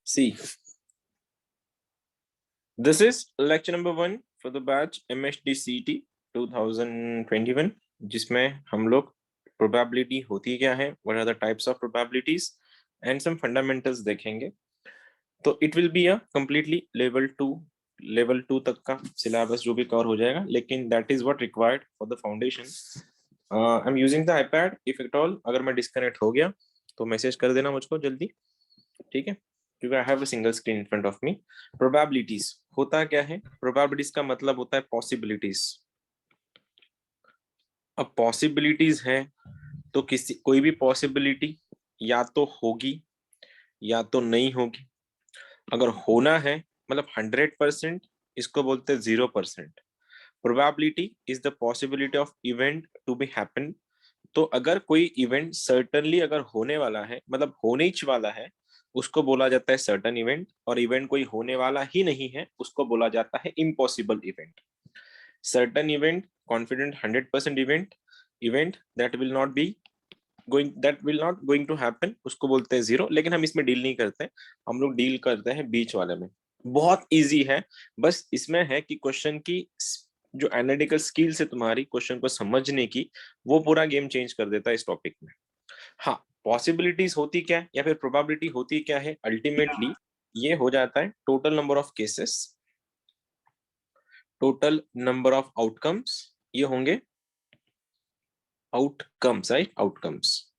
See, this is lecture number 1 for the batch MSDCT 2021, जिसमें हम लोग probability होती क्या है, what are the types of probabilities and some fundamentals देखेंगे. तो it will be a completely level 2 तक का syllabus जो भी cover हो जाएगा, लेकिन that is what required for the foundation. I'm using the iPad, if at all अगर मैं disconnect हो गया तो मैसेज कर देना मुझको जल्दी, ठीक है, क्योंकि I have a single screen in front of me. Probabilities होता क्या है? प्रोबेबिलिटीज का मतलब होता है पॉसिबिलिटीज. अब पॉसिबिलिटीज है तो कोई भी पॉसिबिलिटी या तो होगी या तो नहीं होगी. अगर होना है मतलब 100%, इसको बोलते हैं 0%. Probability is the possibility of event to be happen. तो अगर कोई इवेंट सर्टनली अगर होने वाला है, मतलब होने ही वाला है, उसको बोला जाता है सर्टन इवेंट. और इवेंट कोई होने वाला ही नहीं है, उसको बोला जाता है impossible event. Certain event, confident 100% event, event that will not going to happen, उसको बोलते हैं जीरो. लेकिन हम इसमें डील नहीं करते, हम लोग डील करते हैं बीच वाले में. बहुत इजी है, बस इसमें है कि क्वेश्चन की जो एनालिटिकल स्किल्स है तुम्हारी क्वेश्चन को समझने की, वो पूरा गेम चेंज कर देता है इस टॉपिक में. हाँ, पॉसिबिलिटीज होती क्या है या फिर प्रोबेबिलिटी होती क्या है? अल्टीमेटली ये हो जाता है total number of cases, total number of outcomes. ये होंगे outcomes, right? Outcomes,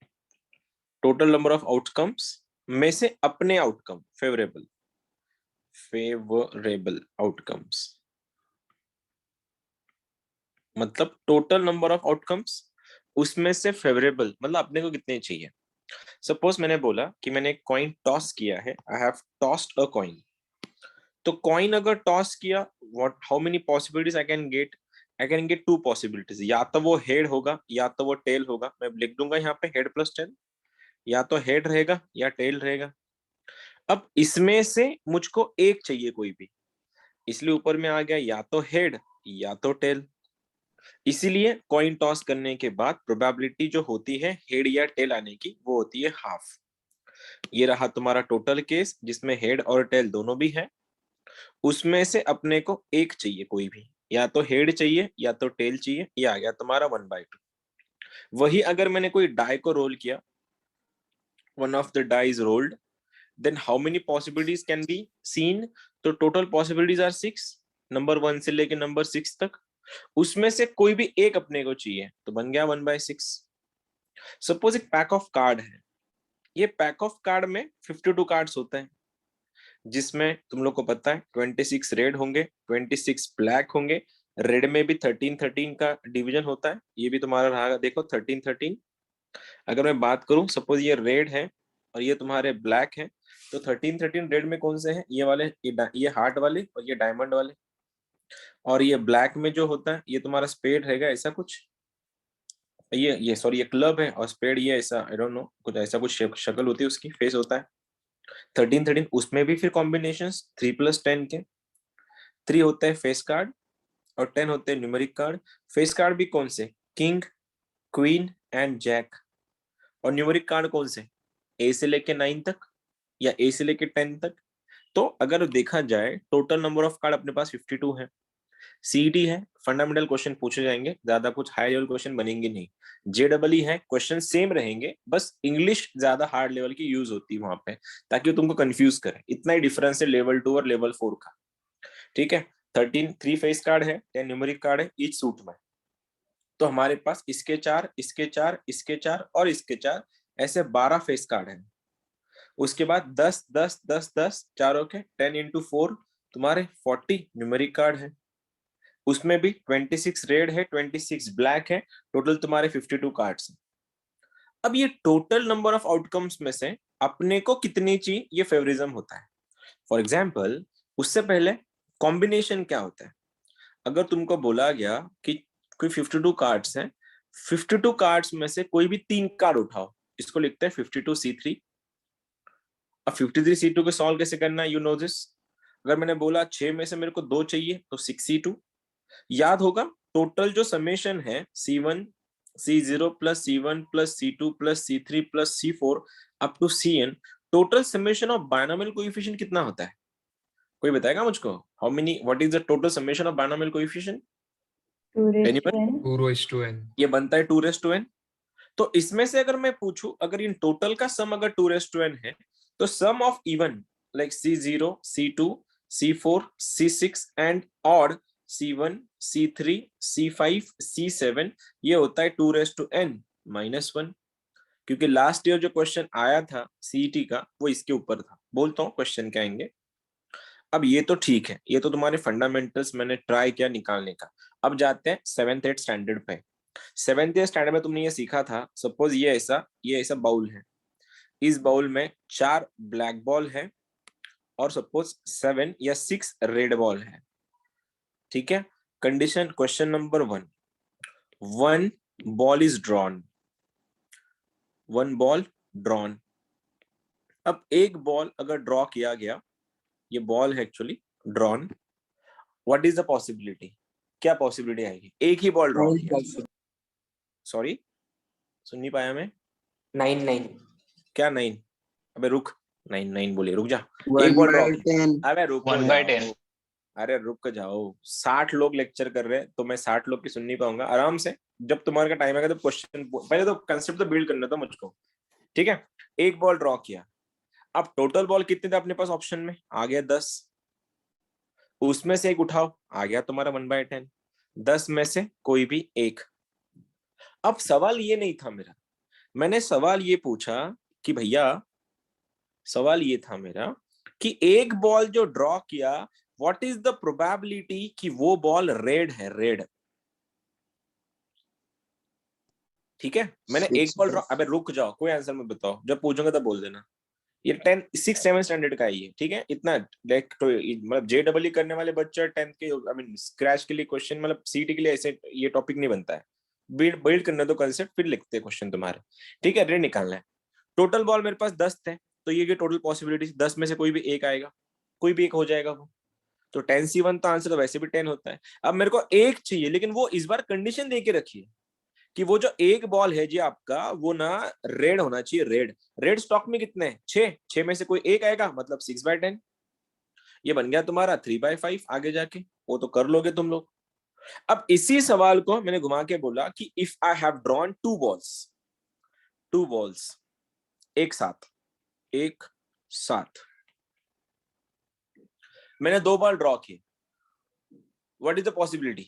total number of outcomes में से अपने आउटकम, फेवरेबल आउटकम्स. मतलब टोटल नंबर ऑफ आउटकम्स, उसमें से फेवरेबल मतलब अपने को कितने चाहिए. सपोज मैंने बोला कि मैंने एक कॉइन टॉस किया है, I have tossed a coin. तो कॉइन अगर टॉस किया, what how many possibilities I can get 2 possibilities. या तो वो हेड होगा या तो वो टेल होगा. मैं लिख दूंगा यहाँ पे हेड प्लस टेल, या तो हेड रहेगा या टेल रहेगा. अब इसमें से मुझको एक चाहिए कोई भी, इसलिए ऊपर में आ गया या तो हेड या तो टेल. इसीलिए कॉइन टॉस करने के बाद प्रोबेबिलिटी जो होती है हेड या टेल आने की, वो होती है हाफ. ये रहा तुम्हारा टोटल केस जिसमें हेड और टेल दोनों भी है. उसमें से अपने को एक चाहिए कोई भी, या तो हेड चाहिए या तो टेल चाहिए. ये आ गया तुम्हारा 1/2. वही अगर मैंने कोई डाई को रोल किया, one of the die is rolled, then how many possibilities can be seen? तो टोटल पॉसिबिलिटीज आर 6, नंबर 1 से लेके नंबर 6 तक. उसमें से कोई भी एक अपने को चाहिए, तो बन गया 1/6. सपोज एक पैक ऑफ कार्ड है. ये पैक ऑफ कार्ड में 52 कार्ड्स होते हैं, जिसमें तुम लोग को पता है 26 रेड होंगे, 26 ब्लैक होंगे. रेड में भी 13-13 का डिवीजन होता है. ये भी तुम्हारा रहा, देखो 13-13. अगर मैं बात करूं, सपोज ये रेड है और ये तुम्हारे ब्लैक है, तो 13-13 रेड में कौन से हैं? ये वाले, ये हार्ट वाले और ये डायमंड वाले. और ये ब्लैक में जो होता है ये तुम्हारा स्पेड रहेगा, ऐसा कुछ. ये सॉरी, ये क्लब है, और स्पेड ये ऐसा, आई डोंट नो, कुछ ऐसा कुछ शक्ल होती है उसकी, फेस होता है. 13-13 उसमें भी फिर कॉम्बिनेशन 3+10 के. 3 होते हैं फेस कार्ड और 10 होते हैं न्यूमेरिक कार्ड. फेस कार्ड भी कौन से? King, queen and jack. और न्यूमेरिक कार्ड कौन से? ए से लेके 9 तक या ए से लेके 10 तक. तो अगर देखा जाए टोटल नंबर ऑफ कार्ड अपने पास 52 है. सीईटी है, फंडामेंटल क्वेश्चन पूछे जाएंगे, ज्यादा कुछ हाई लेवल क्वेश्चन बनेंगे नहीं. जेडबलई है, क्वेश्चन सेम रहेंगे, बस इंग्लिश ज्यादा हार्ड लेवल की यूज होती है वहां पे, ताकि वो तुमको कंफ्यूज करे. इतना ही डिफरेंस है लेवल 2 और लेवल 4 का, ठीक है. 3 फेस कार्ड है, 10 न्यूमेरिक कार्ड है ईच सूट में. तो हमारे पास इसके 4, इसके 4, इसके 4 और इसके 4, ऐसे 12 फेस कार्ड है. उसके बाद 10 10 10 10 चारों के 10 × 4 तुम्हारे 40 न्यूमेरिक कार्ड है. उसमें भी 26 रेड है, 26 ब्लैक है, टोटल तुम्हारे 52 कार्ड्स हैं. अब ये टोटल नंबर ऑफ आउटकम्स में से अपने को कितनी चाहिए, ये फेवरिज्म होता है. फॉर एग्जाम्पल, उससे पहले कॉम्बिनेशन क्या होता है? अगर तुमको बोला गया कि कोई 52 कार्ड्स हैं, 52 कार्ड्स में से कोई भी 3 कार्ड उठाओ, इसको लिखते हैं 52C3. अब 53C2 को सॉल्व कैसे करना है, यू नो दिस. अगर मैंने बोला 6 में से मेरे को 2 चाहिए, तो 6C2. याद होगा टोटल जो समेशन है C1 C0 plus C1 plus C2 plus C3 plus C4 up to Cn, total summation of binomial coefficient कितना होता है? कोई बताएगा मुझको? How many, what is the total summation of binomial coefficient? 2 2 to n। ये बनता है 2 तो इसमें से अगर मैं पूछूं, अगर इन टोटल का सम अगर 2 है, तो sum of even like C0, C2, C4, C6 and odd C1, C3, C5, C7 ये होता है 2n-1, क्योंकि लास्ट ईयर जो क्वेश्चन आया था सीईटी का वो इसके ऊपर था। बोलता हूँ क्वेश्चन क्या आएंगे। अब ये तो ठीक है, ये तो तुम्हारे फंडामेंटल्स मैंने ट्राई किया निकालने का। अब जाते हैं 7th-8th स्टैंडर्ड पे। 7th स्टैंडर्ड में तुमने ये सीखा था, सपोज ये ऐसा बाउल है, इस बाउल में 4 ब्लैक बॉल है और सपोज 7 या 6 रेड बॉल है, ठीक है। Condition question number 1 ball is drawn, 1 ball drawn. अब एक बॉल अगर ड्रॉ किया गया, ये बॉल है actually drawn, what is the possibility? क्या पॉसिबिलिटी आएगी? एक ही बॉल ड्रॉ किया, सॉरी सुन नहीं पाया मैं। 9 क्या 9? अबे रुक, 9 बोले, रुक जा। 1 एक बॉल ड्रॉ by किया, 10। अबे रुको 1/10। जाओ, अरे रुक जाओ। 60 लोग लेक्चर कर रहे हैं तो मैं 60 लोग की सुन नहीं पाऊंगा। आराम से, जब तुम्हारे का टाइम आएगा तो क्वेश्चन, पहले तो कंसेप्ट तो बिल्ड करना था मुझको, ठीक है। एक बॉल ड्रॉ किया, अब टोटल बॉल कितने थे अपने पास ऑप्शन में? आ गया 10, उसमें से एक उठाओ, आ गया तुम्हारा 1/10, 10 में से कोई भी एक। अब सवाल ये नहीं था मेरा, मैंने सवाल ये पूछा कि भैया, सवाल ये था मेरा कि एक बॉल जो ड्रॉ किया, व्हाट इज द प्रोबेबिलिटी कि वो बॉल रेड है, रेड, ठीक है। मैंने एक बॉल ड्रॉ, अबे रुक जाओ, कोई आंसर मत बताओ, जब पूछूंगा तब बोल देना। ये 6-7 स्टैंडर्ड का है ये, ठीक है। इतना लाइक तो मतलब JEE करने वाले बच्चे 10th के, आई मीन स्क्रैच के लिए क्वेश्चन, मतलब सीटी के लिए ऐसे ये टॉपिक नहीं बनता है। बिल्ड करने दो कंसेप्ट, फिर लिखते हैं क्वेश्चन तुम्हारे, ठीक है। रेड निकालना है। टोटल बॉल मेरे पास 10 थे, तो ये टोटल पॉसिबिलिटी 10 में से कोई भी एक आएगा, कोई भी एक हो जाएगा वो, तो 10C1 तो आंसर तो वैसे भी 10 होता है। अब मेरे को एक चाहिए, लेकिन वो इस बार कंडीशन दे के रखिए कि वो जो एक बॉल है जी आपका, वो ना रेड होना चाहिए, रेड। रेड स्टॉक में कितने हैं? 6 में से कोई एक आएगा, मतलब 6/10। ये बन गया तुम्हारा 3/5 आगे जाके, वो तो कर लोगे तुम लोग। अब इसी सवाल को मैंने घुमा के बोला कि if I have drawn 2 balls एक साथ, एक साथ मैंने 2 बॉल ड्रॉ किए, व्हाट इज द पॉसिबिलिटी?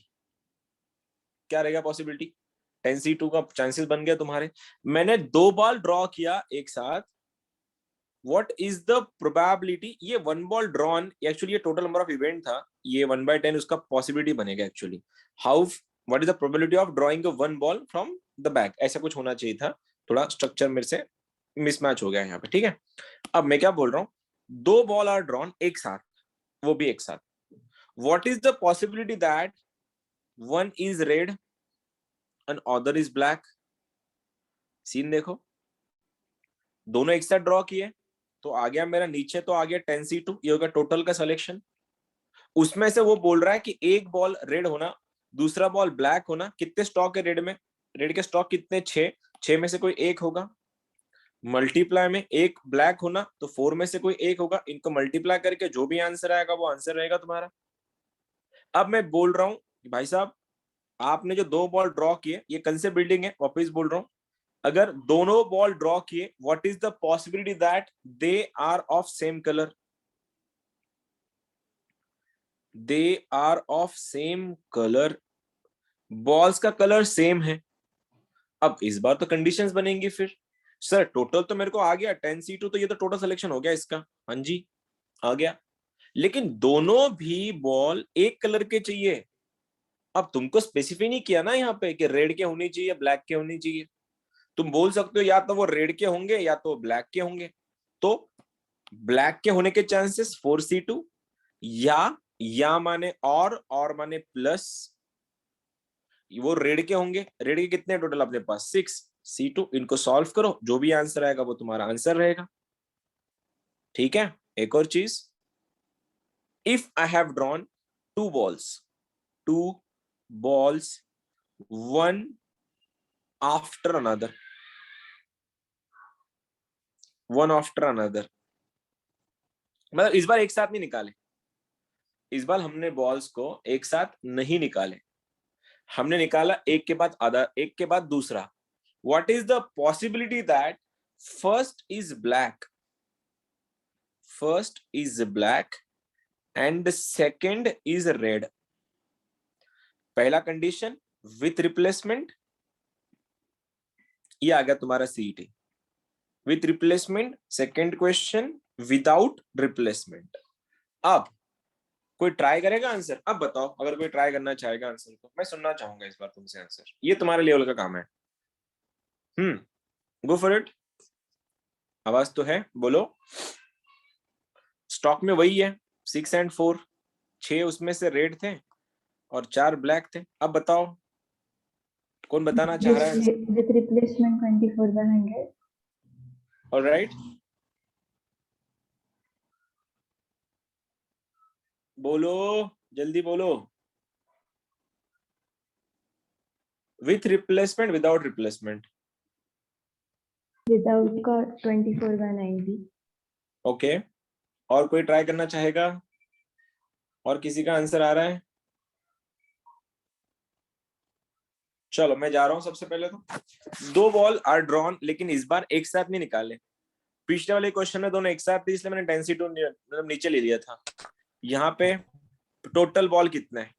क्या रहेगा पॉसिबिलिटी? 10C2 का चांसेस बन गया तुम्हारे। मैंने 2 बॉल ड्रॉ किया एक साथ, व्हाट इज द प्रोबेबिलिटी? ये 1 बॉल ड्रॉन, एक्चुअली ये टोटल नंबर ऑफ इवेंट था, ये 1/10 उसका पॉसिबिलिटी बनेगा actually. How, what is the probability of drawing 1 ball from the back? ऐसा कुछ होना चाहिए था, थोड़ा स्ट्रक्चर मेरे से मिसमैच हो गया यहाँ पे, ठीक है। अब मैं क्या बोल रहा हूँ, 2 बॉल आर ड्रॉन एक साथ, वो भी एक साथ, what is the possibility that 1 is red and other is black? Scene देखो, दोनों एक साथ ड्रॉ किए, तो आ गया मेरा नीचे, तो आ गया 10C2, ये होगा टोटल का सिलेक्शन। उसमें से वो बोल रहा है कि एक बॉल रेड होना, दूसरा बॉल ब्लैक होना। कितने स्टॉक है रेड में? रेड के स्टॉक कितने? 6 में से कोई एक होगा, मल्टीप्लाई में एक ब्लैक होना, तो 4 में से कोई एक होगा। इनको मल्टीप्लाई करके जो भी आंसर आएगा वो आंसर रहेगा तुम्हारा। अब मैं बोल रहा हूं कि भाई साहब, आपने जो 2 बॉल ड्रॉ किए, ये कंसेप्ट बिल्डिंग है, वापस बोल रहा हूं, अगर दोनों बॉल ड्रॉ किए, what is the possibility that they are of same colour? They are of same colour, balls का कलर सेम है। अब इस बार तो कंडीशंस बनेंगी फिर। सर टोटल तो मेरे को आ गया 10C2, तो ये तो टोटल सिलेक्शन हो गया इसका, हाँ जी आ गया। लेकिन दोनों भी बॉल एक कलर के चाहिए। अब तुमको स्पेसिफाई नहीं किया ना यहाँ पे कि रेड के होनी चाहिए, ब्लैक के होनी चाहिए। तुम बोल सकते हो या तो वो रेड के होंगे या तो ब्लैक के होंगे, तो ब्लैक के होने के चांसेस 4C2, या माने और माने प्लस, वो रेड के होंगे। रेड के कितने टोटल अपने पास? 6C2। इनको सॉल्व करो, जो भी आंसर आएगा वो तुम्हारा आंसर रहेगा, ठीक है। एक और चीज, if I have drawn 2 balls one after another, one after another, मतलब इस बार एक साथ नहीं निकाले, इस बार हमने बॉल्स को एक साथ नहीं निकाले, हमने निकाला एक के बाद आधा, एक के बाद दूसरा. What is the possibility that first is black, first is black and second is red. पहला कंडीशन विथ रिप्लेसमेंट, ये आ गया तुम्हारा CET. With replacement, second question without replacement. अब कोई ट्राई करेगा आंसर? अब बताओ, अगर कोई ट्राई करना चाहेगा आंसर तो मैं सुनना चाहूंगा इस बार तुमसे आंसर. ये तुम्हारे लेवल का काम है. Go for it. आवाज तो है, बोलो. स्टॉक में वही है 6 एंड 4, 6 उसमें से रेड थे और 4 ब्लैक थे. अब बताओ कौन बताना चाह रहा है? With replacement 24/100. ऑलराइट, बोलो, जल्दी बोलो. With replacement, without replacement. Without का 24/90. ओके, और कोई ट्राई करना चाहेगा? और किसी का आंसर आ रहा है? चलो मैं जा रहा हूं. सबसे पहले तो 2 बॉल आर ड्रॉन, लेकिन इस बार एक साथ नहीं निकाले. पिछले वाले क्वेश्चन में दोनों एक साथ थी, इसलिए मैंने डेंसिटी मतलब नीचे ले लिया था. यहाँ पे टोटल बॉल कितने हैं?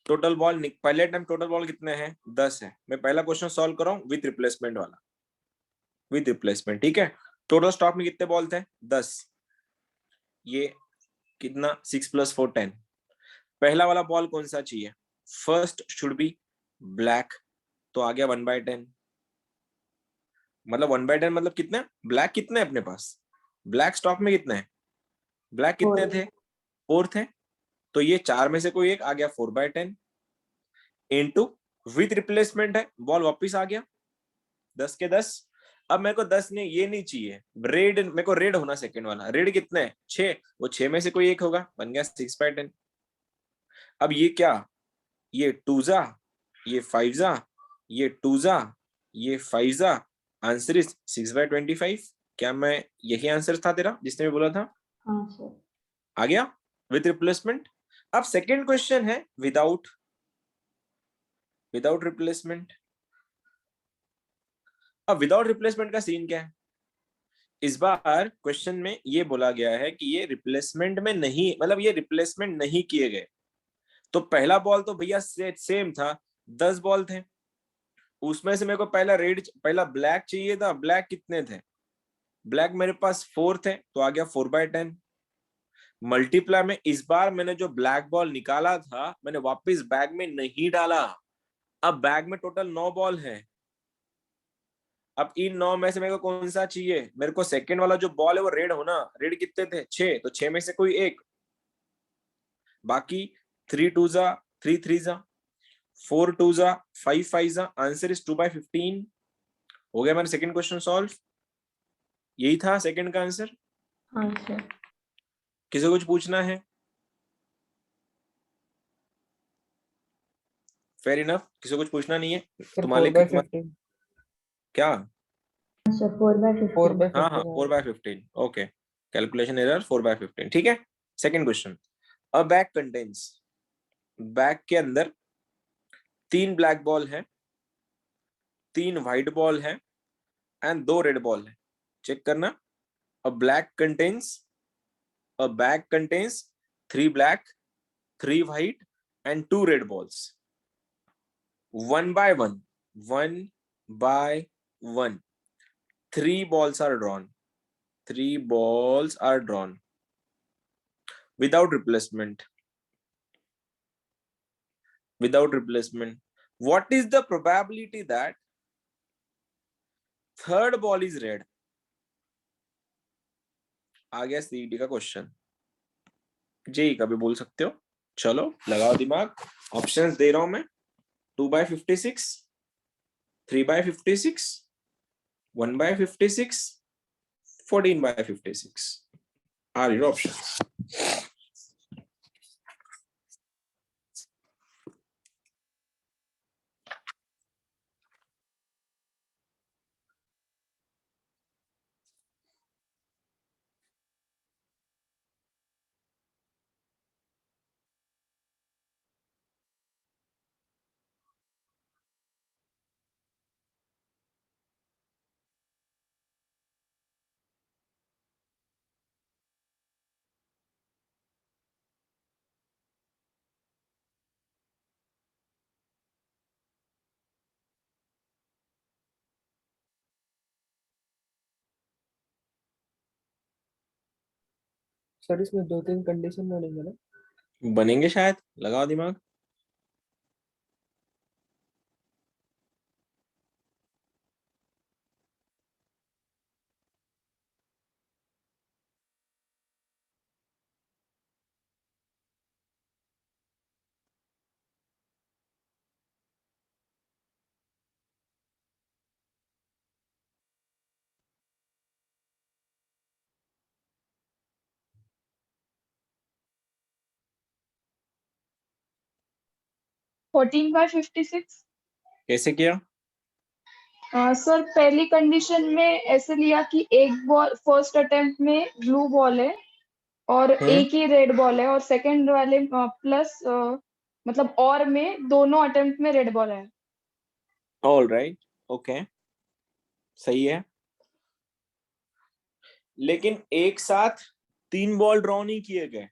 टोटल बॉल पहले टाइम टोटल बॉल कितने हैं? 10 है. मैं पहला क्वेश्चन सॉल्व कर रहा हूँ विथ रिप्लेसमेंट वाला, विथ रिप्लेसमेंट. ठीक है. टोटल स्टॉक में कितने बॉल थे? 10. ये कितना? 6 + 4 10. पहला वाला बॉल कौन सा चाहिए? फर्स्ट शुड बी ब्लैक, तो आ गया 1/10. मतलब 1/10 मतलब कितने? ब्लैक कितने अपने पास? ब्लैक स्टॉक में कितने हैं? ब्लैक कितने थे? 4 थे. तो ये 4 में से कोई एक आ गया 4/10 इंटू विथ रिप्लेसमेंट है, बॉल वापिस आ गया 10 के 10. अब मेरे को 10 नहीं, ये नहीं चाहिए रेड, मेरे को रेड होना सेकंड वाला. रेड कितने हैं? 6, वो 6 में से कोई एक होगा, बन गया 6/10. अब ये क्या? ये 2 जा, ये 5 जा, ये 2 जा, ये 5 जा. Answer is 6/25. क्या मैं यही आंसर था तेरा जिसने भी बोला था? हाँ सर. आ गया विथ रिप्लेसमेंट. अब सेकंड क्वेश्चन है विदाउट, विदाउट रिप्लेसमेंट. अब विदाउट रिप्लेसमेंट का सीन क्या है? इस बार क्वेश्चन में ये बोला गया है कि ये रिप्लेसमेंट में नहीं, मतलब ये रिप्लेसमेंट नहीं किए गए. तो पहला बॉल तो भैया सेम था, 10 बॉल थे. उसमें से मेरे को पहला रेड, पहला ब्लैक चाहिए था. ब्लैक कितने थे? ब्लैक मेरे पास 4 थे, तो आ गया 4/10. मल्टीप्लाई में इस बार मैंने जो ब्लैक बॉल निकाला था, मैंने वापस बैग में नहीं डाला. अब बैग में टोटल 9 बॉल है. अब इन 9 में से मेरे को कौन सा चाहिए? मेरे को सेकंड वाला जो बॉल है वो रेड होना. रेड कितने थे? 6, तो 6 में से कोई एक. बाकी 3 2 जा, 3 3 जा, 4 2 जा, 5 5 जा. Answer is 2/15. हो गया मेरा सेकंड क्वेश्चन सॉल्व. यही था सेकंड का आंसर. हाँ सर. किसी को कुछ पूछना है? Fair enough. किसी को कुछ पूछना नहीं है सर तुम्हारे 4/15. क्या? सर 4/15. 4/15 हाँ हाँ, 4/15. Okay, calculation error, 4/15. ठीक है. Second question. अ बैग कंटेन्स, बैग के अंदर 3 ब्लैक बॉल है, 3 व्हाइट बॉल है एंड 2 रेड बॉल है. चेक करना. अ black contains, a bag contains 3 black, 3 white and 2 red balls. 1 by 1, 1 by 1, 3 balls are drawn, 3 balls are drawn without replacement, without replacement. What is the probability that third ball is red? आ गया CET का question. JEE का भी बोल सकते हो. चलो लगाओ दिमाग. ऑप्शंस दे रहा हूं मैं. 2/56, 3/56, 1/56, 14/56 are your options. सर इसमें 2-3 कंडीशन बनेंगे ना? बनेंगे शायद, लगाओ दिमाग। Fourteen bye 56। कैसे किया? सर पहली कंडीशन में ऐसे लिया कि एक बॉल फर्स्ट अटेम्प्ट में ब्लू बॉल है और एक ही रेड बॉल है, और सेकंड वाले प्लस मतलब और में दोनों अटेम्प्ट में रेड बॉल है। ऑल राइट, ओके, सही है। लेकिन एक साथ 3 बॉल ड्रॉ नहीं किए गए,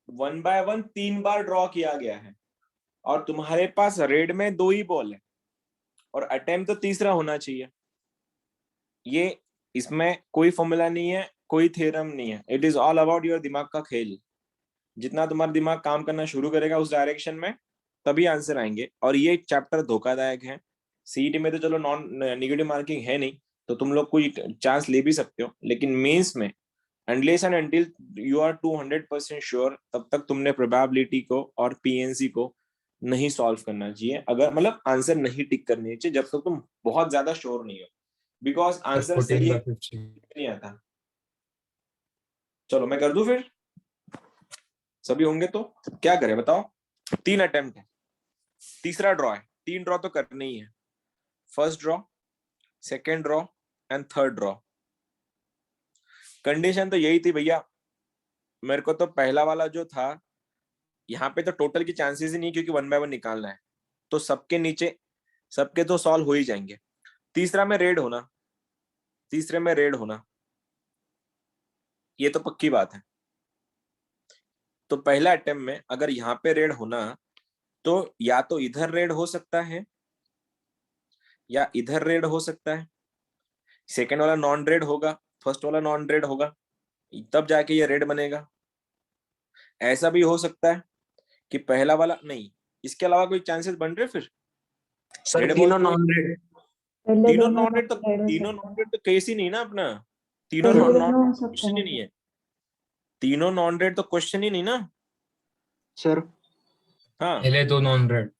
1 बाय 1 3 बार ड्रॉ किया गया है, और तुम्हारे पास रेड में 2 ही बॉल है, और अटेम्प्ट तो तीसरा होना चाहिए। ये इसमें कोई फॉर्मूला नहीं है, कोई थ्योरम नहीं है, it is all about your दिमाग का खेल। जितना तुम्हारा दिमाग काम करना शुरू करेगा उस डायरेक्शन में, तभी आंसर आएंगे। और ये चैप्टर धोखादायक है। सीईटी में तो चलो नॉन नेगेटिव मार्किंग है नहीं, तो तुम लोग कोई चांस ले भी सकते हो, लेकिन मेंस में unless and until you are 200% sure, तब तक तुमने प्रोबेबिलिटी को और पीएनसी को नहीं सॉल्व करना चाहिए। अगर मतलब आंसर नहीं टिक करनी चाहिए जब तक तुम बहुत ज्यादा श्योर नहीं हो, बिकॉज आंसर सही नहीं आता। चलो मैं कर दूं फिर, सभी होंगे तो क्या करें बताओ। 3 अटेम्प्ट है, तीसरा ड्रॉ है, 3 ड्रॉ तो करने ही है। First draw, second draw and third draw. Condition तो यही थी भैया, मेरे को तो पहला वाला जो था, यहाँ पे तो टोटल की चांसेस ही नहीं, क्योंकि 1 बाय 1 निकालना है, तो सबके नीचे सबके तो सॉल्व हो ही जाएंगे। तीसरा में रेड होना, तीसरे में रेड होना, ये तो पक्की बात है। तो पहला अटेम्प्ट में अगर यहाँ पे रेड होना, तो या तो इधर रेड हो सकता है या इधर रेड हो सकता है। सेकेंड वाला नॉन रेड होगा, फर्स्ट वाला नॉन रेड होगा, तब जाके ये रेड बनेगा। ऐसा भी हो सकता है कि पहला वाला नहीं, इसके अलावा कोई चांसेस बन रहे फिर? सर रेड बॉल तीनों को, नॉन रेड। पहले तीनों दोनों नॉन रेड तो, रेड हो तीनों सकता नॉन है। रेड तो केस ही नहीं ना अपना। तीनों पहले नॉन दोनों हो सकते क्वेश्चन ही हैं नहीं सर। है, तीनों नॉन रेड तो क्वेश्चन ही नहीं ना। सर हाँ, पहले दो नॉन रेड।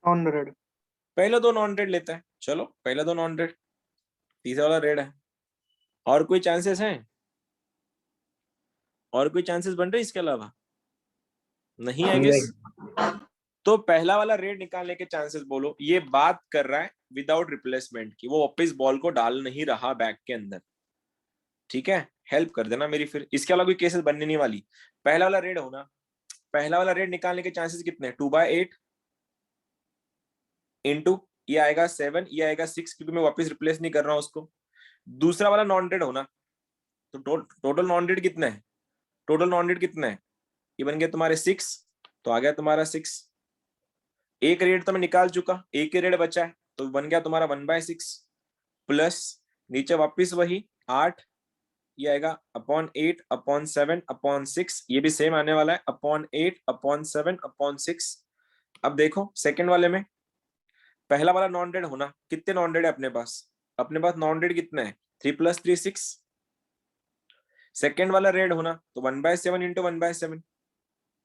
Non red. पहले 2 नॉन रेड लेते हैं, चलो पहले 2 नॉन रेड, तीसरा वाला रेड है। और कोई चांसेस हैं? और कोई चांसेस बन रहे इसके अलावा? नहीं आई गेस। तो पहला वाला रेड निकालने के चांसेस बोलो। ये बात कर रहा है विदाउट रिप्लेसमेंट की, वो वापस बॉल को डाल नहीं रहा बैग के अंदर। ठीक है, हेल्प कर देना मेरी फिर, इसके अलावा कोई केसेस बनने नहीं वाली। पहला वाला रेड होना, पहला वाला रेड निकालने के चांसेस कितने? 2/8 इंटू ये आएगा 7, ये आएगा 6, क्योंकि मैं वापस रिप्लेस नहीं कर रहा हूं उसको। दूसरा वाला नॉन रेड होना, तो टोटल नॉन रेड कितना है? टोटल नॉन रेड कितना है? ये बन गया तुम्हारे 6, तो आ गया तुम्हारा 6। एक रेड तो मैं निकाल चुका, एक ही रेड बचा है, तो बन गया तुम्हारा 1/6 प्लस नीचे वापिस वही 8, ये आएगा अपॉन 8/7/6, ये भी सेम आने वाला है, अपॉन 8/7/6। अब देखो सेकंड वाले में, पहला वाला नॉन रेड होना, कितने नॉन रेड है अपने पास? अपने पास नॉन रेड कितने हैं? 3 + 3 6। सेकेंड वाला रेड होना, तो 1/7 इंटू 1/7,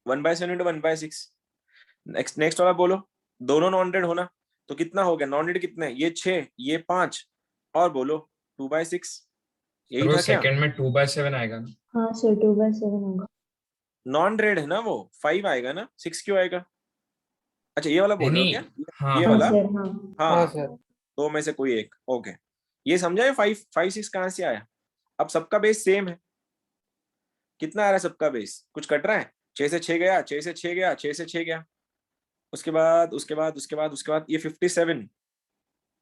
1/7 इंटू 1/6। नेक्स्ट वाला बोलो, दोनों नॉन रेड होना, तो कितना हो गया? नॉन रेड कितने? ये 6, ये 5, और बोलो 2/6। यही था क्या? सेकंड में 2/7 आएगा ना? हाँ सर 2/7 होगा। नॉन रेड है ना वो, 5 आएगा ना, 6 क्यों आएगा? अच्छा ये वाला बोल रहे हो नहीं, क्या? हाँ ये हाँ वाला, सर हाँ। हाँ हाँ हाँ, सर। दो में से कोई एक, ओके। ये समझा है 5 5 6 कहां से आया? अब सबका बेस सेम है, कितना आ रहा है सबका बेस? कुछ कट रहा है? 6 से 6 गया, 6 से 6 गया, 6 से 6 गया, उसके बाद ये 57,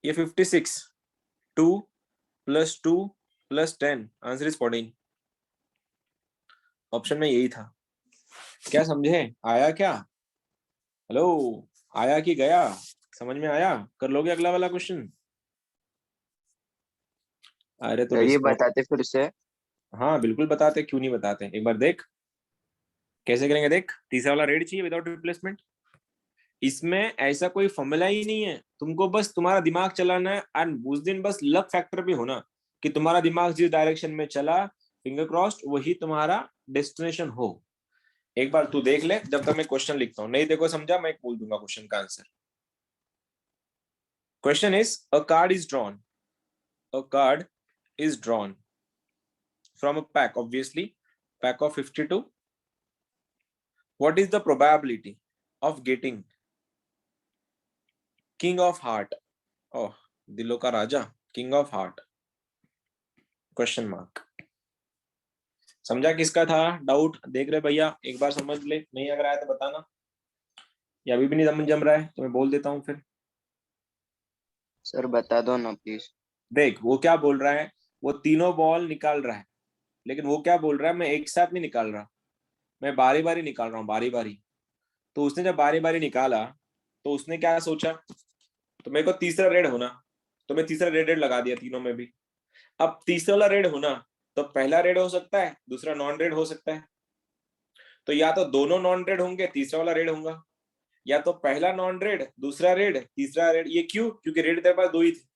ये 56, 2 + 2 + 10, आंसर इज 14। ऑप्शन में यही था। क्या समझे? आया क्या? हेलो, आया कि गया? समझ में आया? कर लोगे अगला वाला क्वेश्चन? अरे तो सर ये रिस्पॉन्स, बताते फिर से। हाँ बिल्कुल बताते, क्यों नहीं बताते, एक बार देख कैसे करेंगे। देख, तीसरा वाला रेड चाहिए विदाउट रिप्लेसमेंट। इसमें ऐसा कोई फॉर्मूला ही नहीं है, तुमको बस तुम्हारा दिमाग चलाना है, एंड उस दिन बस लक फैक्टर भी होना कि तुम्हारा दिमाग जिस डायरेक्शन में चला, फिंगर क्रॉस्ड, वही तुम्हारा डेस्टिनेशन हो। एक बार तू देख ले, जब तक मैं क्वेश्चन लिखता हूँ, नहीं देखो समझा, मैं बोल दूंगा क्वेश्चन का answer. Question is, a card is drawn, a card is drawn from a pack, obviously pack of 52. What is the probability of getting king of heart? Oh, दिलों का राजा, king of heart, question mark. समझा किसका था doubt? देख रहे भैया, एक बार समझ ले, नहीं अगर आया तो बताना, या अभी भी नहीं समझ जम रहा है तो मैं बोल देता हूँ फिर। सर बता दो ना प्लीज। देख वो क्या बोल रहा है, वो तीनों बॉल निकाल रहा है, लेकिन वो क्या बोल रहा है, मैं एक साथ नहीं निकाल रहा, मैं बारी बारी निकाल रहा हूँ, बारी बारी। तो उसने जब बारी बारी निकाला तो उसने क्या सोचा, तो मेरे को तीसरा रेड होना, तो मैं तीसरा रेड रेड लगा दिया तीनों में भी। अब तीसरा वाला रेड होना, तो पहला रेड हो सकता है, दूसरा नॉन रेड हो सकता है। तो या तो दोनों नॉन रेड होंगे, तीसरा वाला रेड होगा, या तो पहला नॉन रेड, दूसरा रेड, तीसरा रेड। ये क्यों? क्योंकि रेड तेरे पास दो ही थे।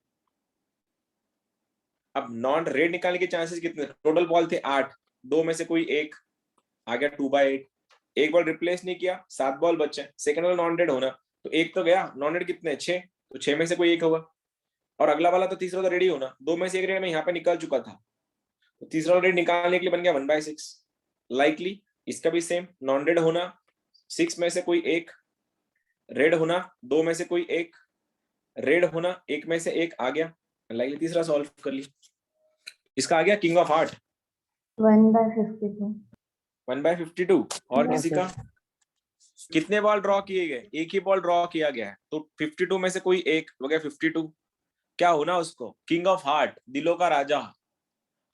अब नॉन रेड निकालने के चांसेस कितने? टोटल बॉल थे 8, दो में से कोई एक आ गया 2/8, एक बॉल रिप्लेस नहीं किया, 7 बॉल बचे, सेकंड वाला नॉन रेड होना, तो एक तो गया, नॉन रेड कितने 6, तो 6 में से कोई एक होगा। और अगला वाला तो तीसरा तो रेडी होना, दो में से एक रेड में यहाँ पे निकाल चुका था, तो तीसरा रेड निकालने के लिए बन गया 1/6। लाइकली इसका भी सेम, नॉन रेड होना, 6 में से कोई एक, रेड होना, दो में से कोई एक, रेड होना, एक में से एक आ गया, लाइकली तीसरा सॉल्व कर ली। इसका आ गया किंग ऑफ हार्ट 1/52। 1/52। और हाँ किसी सर। का? कितने बॉल ड्रॉ किए गए? एक ही बॉल ड्रॉ किया गया है, तो 52 में से कोई एक हो गया 52। क्या होना उसको? किंग ऑफ हार्ट, दिलों का राजा।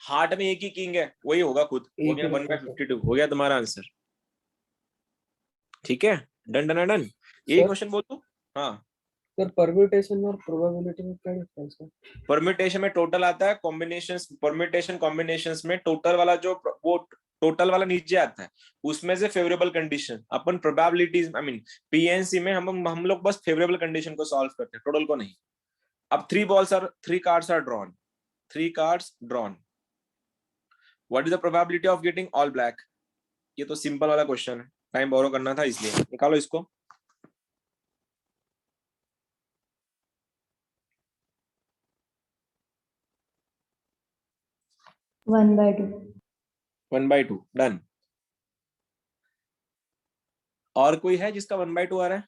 हार्ट में एक ही किंग है, वही होगा खुद, हो एक गया ही रखा सर। 1/52, हो गया तुम्हारा आंसर। ठीक है, डन डन डन, यही सर क्वेश्चन बोल दो। हाँ, सर परम्यूटेशन और प्रोबेबिलिटी में क्या डिफरेंस है? परम्यूटेशन में टोटल आता है, कॉम्बिनेशंस, परम्यूटेशन कॉम्बिनेशंस में टोटल वाला जो वो टोटल वाला नीचे आता है, उसमें से favourable condition, upon probabilities, I mean PNC में हम लोग बस फेवरेबल कंडीशन को सॉल्व करते हैं, टोटल को नहीं। अब 3 cards are drawn, 3 cards drawn, what is the probability of getting all black? ये तो सिंपल वाला क्वेश्चन है, टाइम बोरो करना था इसलिए, निकालो इसको। 1/2। 1/2 डन। और कोई है जिसका 1/2 आ रहा है?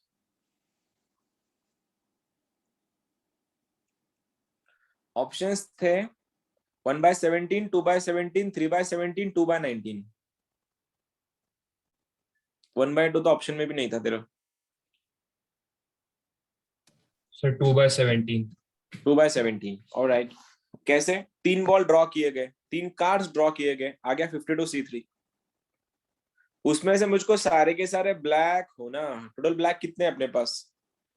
ऑप्शंस थे 1/17, 2/17, 3/17, 2/19। 1/2 तो ऑप्शन में भी नहीं था तेरा। सर 2/17। 2/17, ऑलराइट। कैसे? 3 बॉल ड्रॉ किए गए, 3 कार्ड्स ड्रॉ किए गए, आ गया 52C3। उसमें से मुझको सारे के सारे ब्लैक होना, टोटल ब्लैक कितने अपने पास?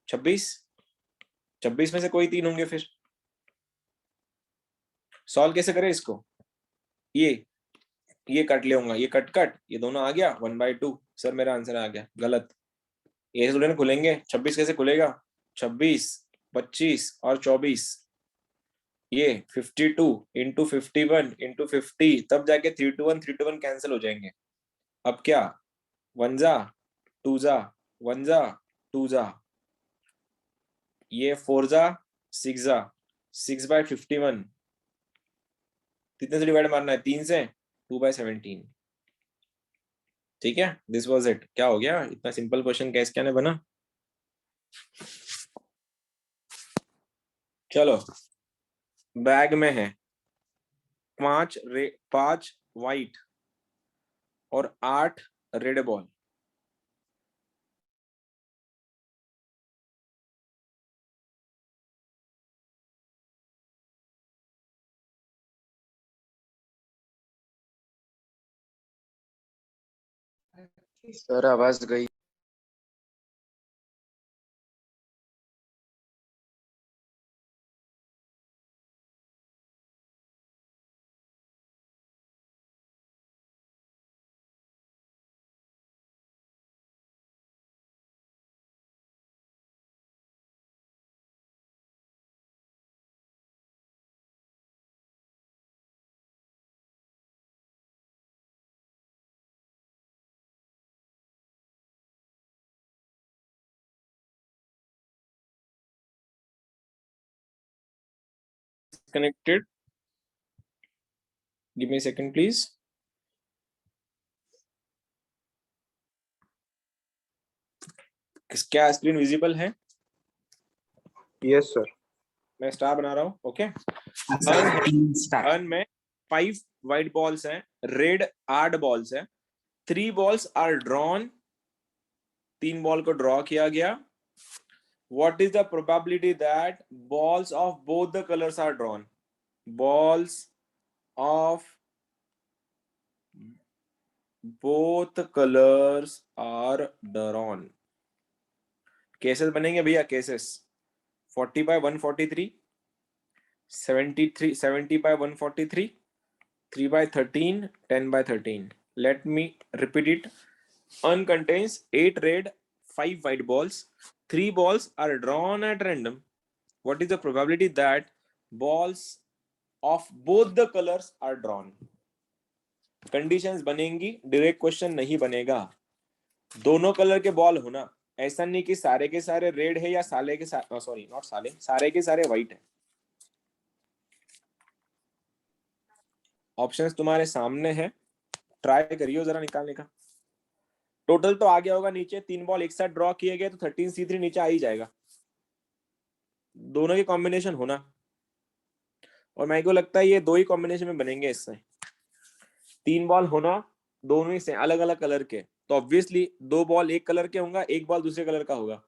26। 26 में से कोई 3 होंगे, फिर सॉल्व कैसे करें इसको? ये कट लेऊंगा, ये कट कट, ये दोनों आ गया 1/2। सर मेरा आंसर आ गया, गलत। ये थोड़े ना खुलेंगे, 26 कैसे खुलेगा? 26, 25 और 24, ये 52 इंटू 51 इंटू 50, तब जाके 3 to 1 कैंसिल हो जाएंगे। अब क्या, 1 जा 2 जा, 1 जा 2 जा, ये 4 जा 6 जा, 6/51, कितने से डिवाइड मारना है? 3 से, 2/17। ठीक है, दिस वाज इट। क्या हो गया, इतना सिंपल क्वेश्चन कैसे क्या नहीं बना? चलो, बैग में है 5 व्हाइट और 8 रेड बॉल। सर आवाज गई। connected. Give me a second, please. क्या स्क्रीन विजिबल है? Yes sir. मैं स्टार बना रहा हूँ. ओके. अर्न में 5 व्हाइट बॉल्स हैं, रेड 8 बॉल्स हैं, 3 बॉल्स आर ड्रॉन. 3 बॉल को ड्रॉ किया गया. What is the probability that balls of both the colors are drawn? Balls of both colors are drawn. Cases बनेंगे भैया. Cases 40 by 143, 70 by 143, 3 by 13, 10 by 13. Let me repeat it. Urn contains 8 red, 5 white balls. 3 balls are drawn at random. What is the probability that balls of both the colors are drawn? Conditions बनेंगी, direct question नहीं बनेगा. दोनों colour के ball होना. ऐसा नहीं कि सारे के सारे रेड है या साले के सारे, सॉरी नॉट साले, सारे के सारे व्हाइट है. ऑप्शंस तुम्हारे सामने है, ट्राई करियो जरा निकालने का. टोटल तो आ गया होगा नीचे. 3 बॉल एक साथ ड्रॉ किए गए तो 13C3 नीचे आ ही जाएगा. दोनों के कॉम्बिनेशन होना, और मेरे को लगता है ये 2 ही कॉम्बिनेशन में बनेंगे. इससे 3 बॉल होना, दोनों ही से अलग अलग कलर के, तो ऑब्वियसली 2 बॉल एक कलर के होगा, 1 बॉल दूसरे कलर का होगा.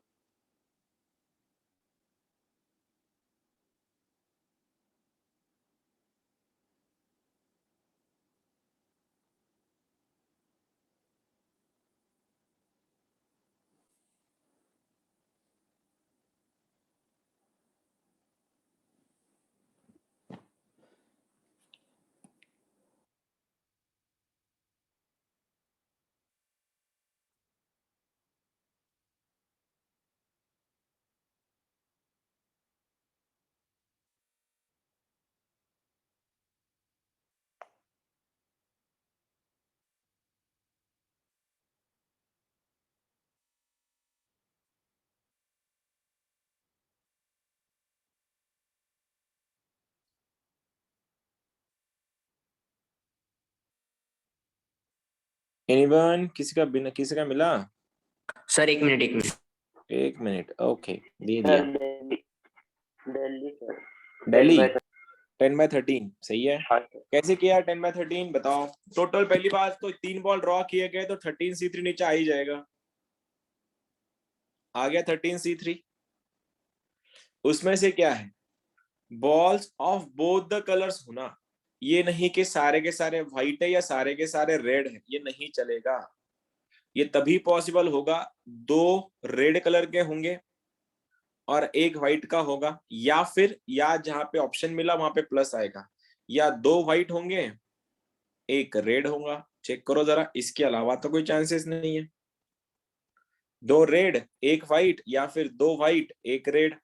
एनीवन? किसी का मिला? Sir 1 minute 1 minute. 1 minute. Okay, दे दिया. दिल्ली सर. दिल्ली 10 by 13 सही है. कैसे किया 10 by 13 बताओ. टोटल पहली बात तो 3 बॉल ड्रॉ किए गए तो 13C3 नीचे आ ही जाएगा. आ गया 13C3. उसमें से क्या है, balls of both the colours होना. ये नहीं कि सारे के सारे व्हाइट है या सारे के सारे रेड है, ये नहीं चलेगा. ये तभी पॉसिबल होगा 2 रेड कलर के होंगे और 1 व्हाइट का होगा, या फिर या जहां पे ऑप्शन मिला वहां पे प्लस आएगा, या 2 व्हाइट होंगे 1 रेड होगा. चेक करो जरा, इसके अलावा तो कोई चांसेस नहीं है. 2 रेड 1 व्हाइट, या फिर 2 व्हाइट 1 रेड.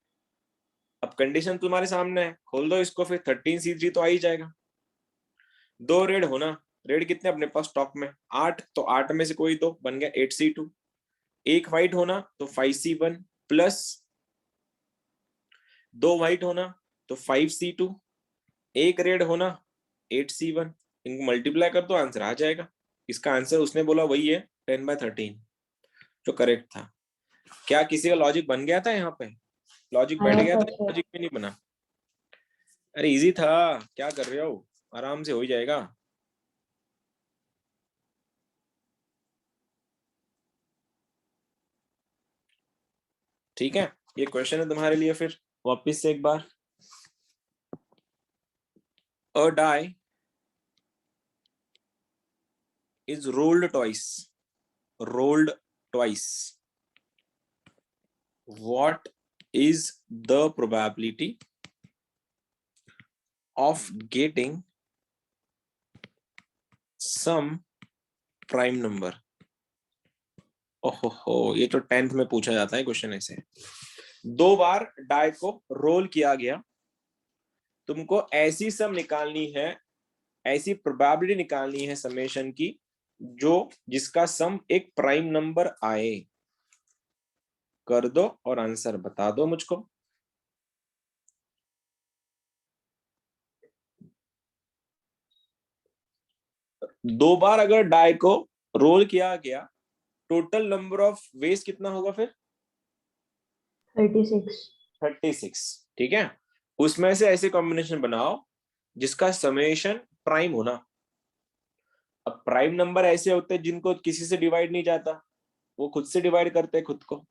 अब कंडीशन तुम्हारे सामने है, खोल दो इसको, फिर 13C3 तो आ ही जाएगा. 2 रेड होना. रेड कितने अपने पास स्टॉक में? 8, तो 8 में से कोई 2 बन गया 8C2. 1 व्हाइट होना तो 5C1 प्लस 2 व्हाइट होना तो 5C2. 1 रेड होना 8C1. इनको मल्टीप्लाई कर दो, आंसर आ जाएगा. इसका आंसर उसने बोला वही है 10 by 13 जो करेक्ट था. क्या किसी का लॉजिक बन गया था? यहाँ पे लॉजिक बैठ गया था, लॉजिक भी नहीं बना? अरे इजी था, क्या कर रहे हो, आराम से हो ही जाएगा. ठीक है, ये क्वेश्चन है तुम्हारे लिए. फिर वापस से एक बार. अ die is rolled twice. Rolled twice. What is the probability of getting some prime number? ओहो, ये तो 10th में पूछा जाता है क्वेश्चन ऐसे. 2 बार डाई को रोल किया गया, तुमको ऐसी सम निकालनी है, ऐसी प्रोबेबिलिटी निकालनी है समेशन की, जिसका सम एक प्राइम नंबर आए. कर दो और आंसर बता दो मुझको. दो बार अगर डाई को रोल किया गया, टोटल नंबर ऑफ वेज कितना होगा फिर? 36. 36, ठीक है। उसमें से ऐसे कॉम्बिनेशन बनाओ जिसका समेशन प्राइम होना। अब प्राइम नंबर ऐसे होते हैं जिनको किसी से डिवाइड नहीं जाता, वो खुद से डिवाइड करते हैं खुद को।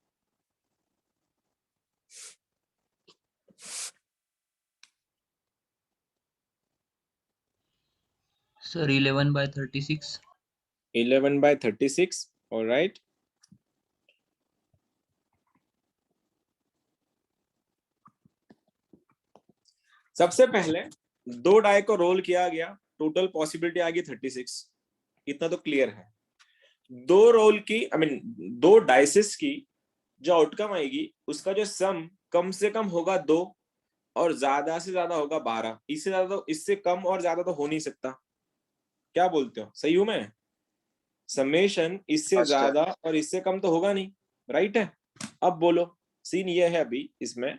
Sir, 11/36. 11/36, ऑलराइट। सबसे पहले दो डाई को रोल किया गया, टोटल पॉसिबिलिटी आ गई 36, इतना तो क्लियर है। दो रोल की दो डाइसेस की जो आउटकम आएगी उसका जो सम कम से कम होगा 2 और ज्यादा से ज्यादा होगा 12। इससे ज्यादा तो, इससे कम और ज्यादा तो हो नहीं सकता। क्या बोलते हो, सही हूं मैं? समेशन इससे First है। ज्यादा और इससे कम तो होगा नहीं, राइट है। अब बोलो, सीन ये है अभी इसमें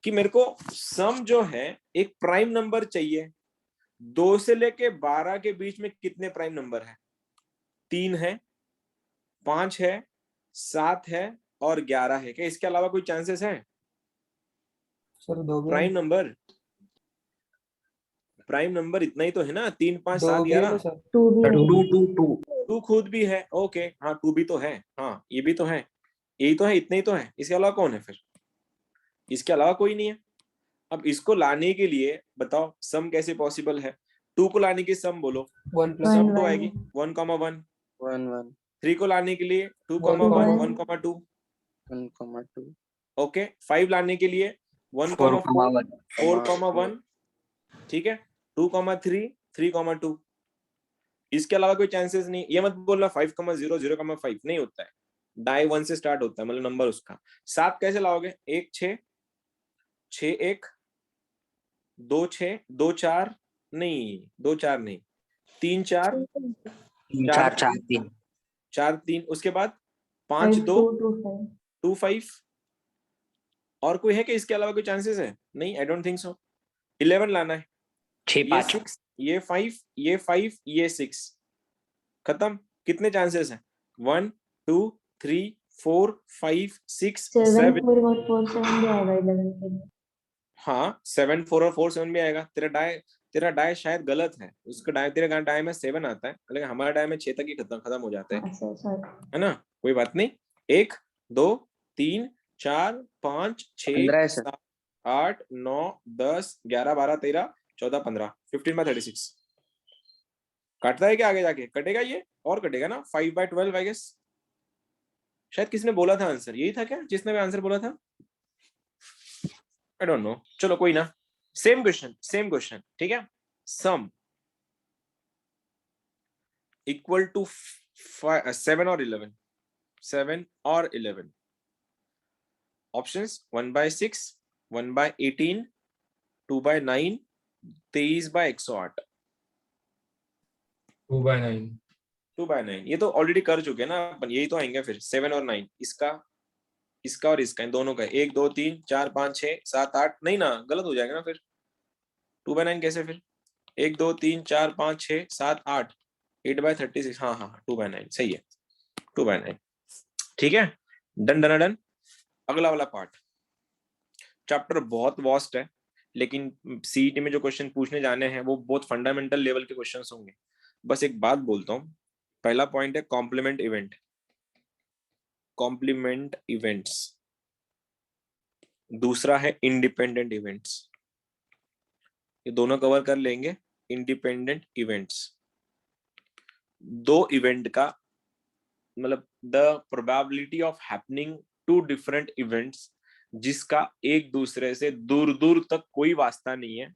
कि मेरे को सम जो है एक प्राइम नंबर चाहिए। 2 से लेके 12 के बीच में कितने प्राइम नंबर है? 3 है, 5 है, 7 है और 11 है। क्या इसके अलावा कोई चांसेस है? सर दो भी प्राइम है, नंबर, प्राइम नंबर इतना ही तो है ना, 3, 5, दो 7, भी है ना 11। सर? 2 भी है. टू खुद भी है, ओके हाँ, 2 भी तो है, हाँ ये भी तो है, यही तो है, इतने ही तो है। इसके अलावा कौन है फिर? इसके अलावा कोई नहीं है। अब इसको लाने के लिए बताओ सम कैसे पॉसिबल है? 2 को लाने की सम बोलो, 1 प्लस सम 1 2 1 आएगी, 1, 1। 1 1 3 को लाने के लिए 2, 1, 1, 1 1, 2। 1, 2 ओके, 5 लाने के लिए 1, 4, 4, 1, ठीक है। 2, 3, 3, 2। इसके अलावा कोई चांसेस नहीं। ये मत बोलना 5, 0, 0, 5 नहीं होता है। डाई 1 से स्टार्ट होता है, मतलब नंबर उसका। 7 कैसे लाओगे? 1, 6, 6, 1, 2, 6, 2, 4 नहीं, 2, 4 नहीं, 3, 4, 4, 4 4 3 4, 3। उसके बाद 5, 5 2, 2 2 5. 2, 5। और कोई है कि इसके अलावा कोई चांसेस है? नहीं, आई डोंट थिंक सो। 11 लाना है, 6 ये 5 6, ये 5, ये 5, ये 6, खत्म। कितने चांसेस हैं? 1, 2, 3, 4, 5, 6, 7 7। 4 और 4 7 भी आएगा 11 के लिए. हाँ, 7, 4 और 4, 7 भी आएगा। तेरा डाय शायद गलत है, उसका डाय, तेरे डाय में 7 आता है, लेकिन हमारा डाय में 6 तक ही खत्म हो जाता है। हाँ सर, सॉरी. है ना, कोई बात नहीं। 1, 2, 3, 4, 5, 6, 15 है सर। 7, 8, 9, 10, 11, 12, 13, 14, 15, 15/36 काटता है क्या? आगे जाके कटेगा ये, और कटेगा ना, 5/12 आई गेस। शायद किसने बोला था आंसर, यही था क्या जिसने भी आंसर बोला था? आई डोंट नो, चलो कोई ना। सेम क्वेश्चन, ठीक है। सम इक्वल टू 7 और 11, 7 और 11। ऑप्शंस 1/6, 1/18, 2/9, 23/108। 2/9. 2/9 ये तो ऑलरेडी कर चुके हैं ना अपन, यही तो आएंगे फिर 7 और 9, इसका और इसका, इन दोनों का 1, 2, 3, 4, 5, 6, 7, 8 नहीं ना, गलत हो जाएगा ना फिर। 2/9 कैसे फिर? 1, 2, 3, 4, 5, 6, 7, 8, 8/36, हाँ हाँ 2/9 सही है, 2/9। ठीक है, डन डन डन। अगला वाला पार्ट, चैप्टर बहुत वास्ट है, लेकिन सीईटी में जो क्वेश्चन पूछने जाने हैं वो बहुत फंडामेंटल लेवल के क्वेश्चंस होंगे। बस एक बात बोलता हूँ, पहला पॉइंट है कॉम्प्लीमेंट इवेंट, कॉम्प्लीमेंट इवेंट्स। दूसरा है इंडिपेंडेंट इवेंट्स, ये दोनों कवर कर लेंगे। इंडिपेंडेंट इवेंट्स, दो इवेंट का मतलब the probability of happening two different events जिसका एक दूसरे से दूर दूर तक कोई वास्ता नहीं है,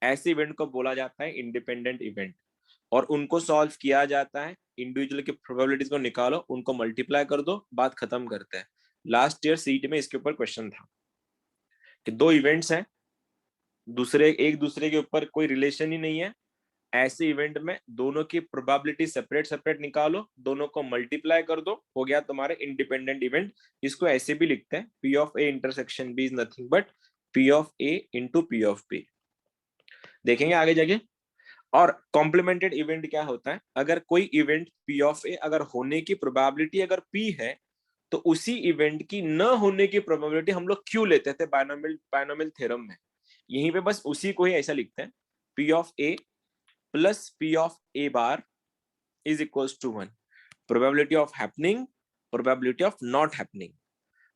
ऐसे इवेंट को बोला जाता है इंडिपेंडेंट इवेंट। और उनको सॉल्व किया जाता है, इंडिविजुअल की प्रोबेबिलिटीज को निकालो, उनको मल्टीप्लाई कर दो, बात खत्म करते हैं। लास्ट ईयर सीट में इसके ऊपर क्वेश्चन था कि दो इवेंट्स हैं, एक दूसरे के ऊपर कोई रिलेशन ही नहीं है, ऐसे इवेंट में दोनों की प्रोबेबिलिटी सेपरेट सेपरेट निकालो, दोनों को मल्टीप्लाई कर दो, हो गया तुम्हारे इंडिपेंडेंट इवेंट। इसको ऐसे भी लिखते हैं, P of A intersection B is nothing but P of A into P of B। देखेंगे आगे जाके। और कॉम्प्लीमेंटेड इवेंट क्या होता है, अगर कोई इवेंट P ऑफ ए अगर होने की प्रोबेबिलिटी अगर P है तो उसी इवेंट की न होने की प्रोबेबिलिटी हम लोग Q लेते थे बायनोमियल थ्योरम में। यहीं पे बस उसी को ही ऐसा लिखते हैं, P of A plus P of A bar is equals to 1, probability of happening, probability of not happening.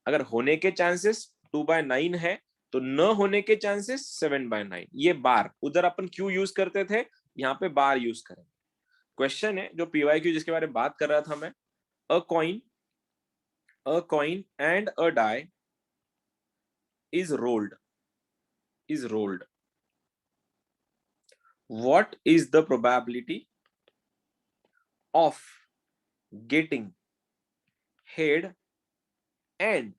अगर होने के चांसेस 2/9 है तो न होने के चांसेस 7/9। ये बार, उधर अपन क्यू यूज करते थे, यहाँ पे बार यूज करेंगे। क्वेश्चन है जो PYQ जिसके बारे में बात कर रहा था मैं, a coin and a die is rolled. What is the probability of getting head and